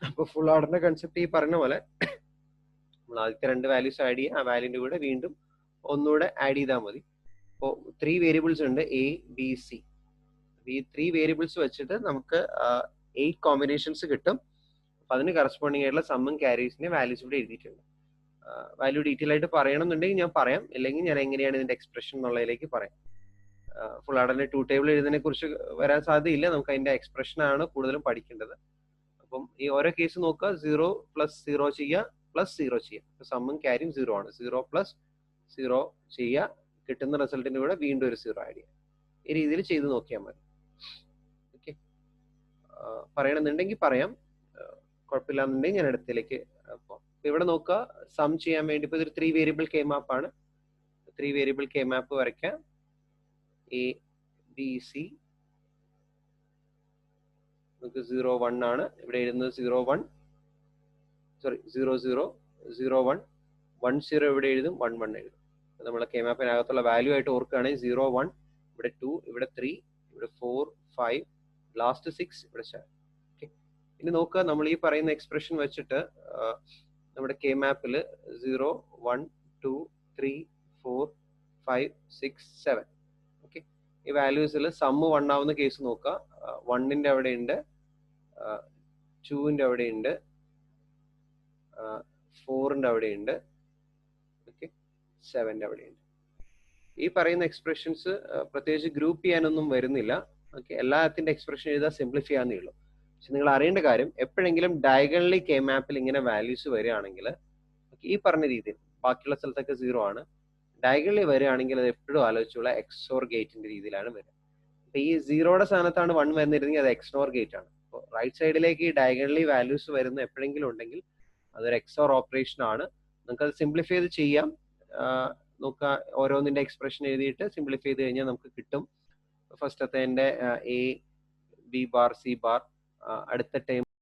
അപ്പൊ ഫുൾ ഓർഡറിന്റെ കൺസെപ്റ്റ് ഈ പറഞ്ഞ പോലെ നമ്മൾ ആദ്യത്തെ 2 വാല്യൂസ് ആഡ് ചെയ്യുക, ആ വാല്യൂന്റെ കൂടെ വീണ്ടും ഒന്നുകൂടെ ആഡ് ചെയ്താൽ മതി. അപ്പോൾ 3 വേരിയബിൾസ് ഉണ്ട്, എ ബി സി. ഈ 3 വേരിയബിൾസ് വെച്ചിട്ട് നമുക്ക് 8 കോമ്പിനേഷൻസ് കിട്ടും. അപ്പൊ അതിന് കറസ്പോണ്ടിങ് ആയിട്ടുള്ള സമ്മും ക്യാരീസിന്റെ വാല്യൂസ് ഇവിടെ എഴുതിയിട്ടുണ്ട്. വാല്യൂ ഡീറ്റെയിൽ ആയിട്ട് പറയണമെന്നുണ്ടെങ്കിൽ ഞാൻ പറയാം, ഇല്ലെങ്കിൽ ഞാൻ എങ്ങനെയാണ് ഇതിന്റെ എക്സ്പ്രഷൻ എന്നുള്ളതിലേക്ക് പറയാം. ഫുൾ ആഡറിന്റെ 2 ടേബിൾ എഴുതുന്നതിനെ കുറിച്ച് വരാൻ സാധ്യതയില്ല, നമുക്ക് അതിന്റെ എക്സ്പ്രഷൻ ആണ് കൂടുതലും പഠിക്കേണ്ടത്. അപ്പം ഈ ഓരോ കേസ് നോക്കുക, 0+0 ചെയ്യുക, +0 ചെയ്യുക. സമ്മും ക്യാരിയും 0 ആണ്. 0+0 ചെയ്യുക, കിട്ടുന്ന റിസൾട്ടിന്റെ കൂടെ വീണ്ടും ഒരു 0 ആഡ് ചെയ്യുക. ഈ രീതിയിൽ ചെയ്ത് നോക്കിയാൽ മതി. ഓക്കെ, പറയണമെന്നുണ്ടെങ്കിൽ പറയാം, കുഴപ്പമില്ലാന്നുണ്ടെങ്കിൽ ഞാൻ അടുത്തേക്ക് പോകാം. ഇവിടെ നോക്കുക, സം ചെയ്യാൻ വേണ്ടി ഇപ്പോൾ ഇതൊരു 3 വേരിയബിൾ കെ മാപ്പ് ആണ്. 3 വേരിയബിൾ കെ മാപ്പ് വരയ്ക്കാം. എ ബി സി നമുക്ക് 0 1 ആണ് ഇവിടെ എഴുതുന്നത്. 0 1 സോറി 0 0 0 1 1 0 ഇവിടെ എഴുതും, 1 1 എഴുതും. നമ്മളെ കെ മാപ്പിനകത്തുള്ള വാല്യൂ ആയിട്ട് ഓർക്കുകയാണെങ്കിൽ 0 1 ഇവിടെ 2 ഇവിടെ 3 ഇവിടെ 4 5 ലാസ്റ്റ് 6 ഇവിടെ 7. ഓക്കെ, ഇനി നോക്കുക, നമ്മൾ ഈ പറയുന്ന എക്സ്പ്രഷൻ വെച്ചിട്ട് നമ്മുടെ കെ മാപ്പിൽ 0 1 2 3 4 5 6 7. ഓക്കെ, ഈ വാല്യൂസിൽ സമ്മ് 1 ആവുന്ന കേസ് നോക്കുക. 1ന്റെ അവിടെ ഉണ്ട്, 2ന്റെ അവിടെ ഉണ്ട്, 4ന്റെ അവിടെ ഉണ്ട്, ഓക്കെ, 7ന്റെ അവിടെ ഉണ്ട്. ഈ പറയുന്ന എക്സ്പ്രഷൻസ് പ്രത്യേകിച്ച് ഗ്രൂപ്പ് ചെയ്യാനൊന്നും വരുന്നില്ല. ഓക്കെ, എല്ലാത്തിന്റെ എക്സ്പ്രഷൻ എഴുതാൻ സിംപ്ലിഫൈ ചെയ്യാന്നേ ഉള്ളൂ. പക്ഷെ നിങ്ങൾ അറിയേണ്ട കാര്യം, എപ്പോഴെങ്കിലും ഡയഗണലി കെ മാപ്പിൽ ഇങ്ങനെ വാല്യൂസ് വരികയാണെങ്കിൽ ഈ പറഞ്ഞ രീതിയിൽ, ബാക്കിയുള്ള സ്ഥലത്തൊക്കെ 0 ആണ്, ഡയഗണലി വരികയാണെങ്കിൽ അത് എപ്പോഴും ആലോചിച്ചുള്ള എക്സോർ ഗേറ്റിന്റെ രീതിയിലാണ് വരിക. അപ്പൊ ഈ 0യുടെ സ്ഥാനത്താണ് 1 വരുന്നിരുന്നെങ്കിൽ അത് എക്സോർ ഗേറ്റ് ആണ്. അപ്പോൾ റൈറ്റ് സൈഡിലേക്ക് ഈ ഡയഗണലി വാല്യൂസ് വരുന്ന എപ്പോഴെങ്കിലും ഉണ്ടെങ്കിൽ അതൊരു എക്സോർ ഓപ്പറേഷൻ ആണ്. നമുക്ക് അത് സിംപ്ലിഫൈ ചെയ്ത് ചെയ്യാം. നോക്കുക, ഓരോന്നിന്റെ എക്സ്പ്രഷൻ എഴുതിയിട്ട് സിംപ്ലിഫൈ ചെയ്ത് കഴിഞ്ഞാൽ നമുക്ക് കിട്ടും. ഫസ്റ്റത്തെ A B bar C bar, അടുത്ത ടൈം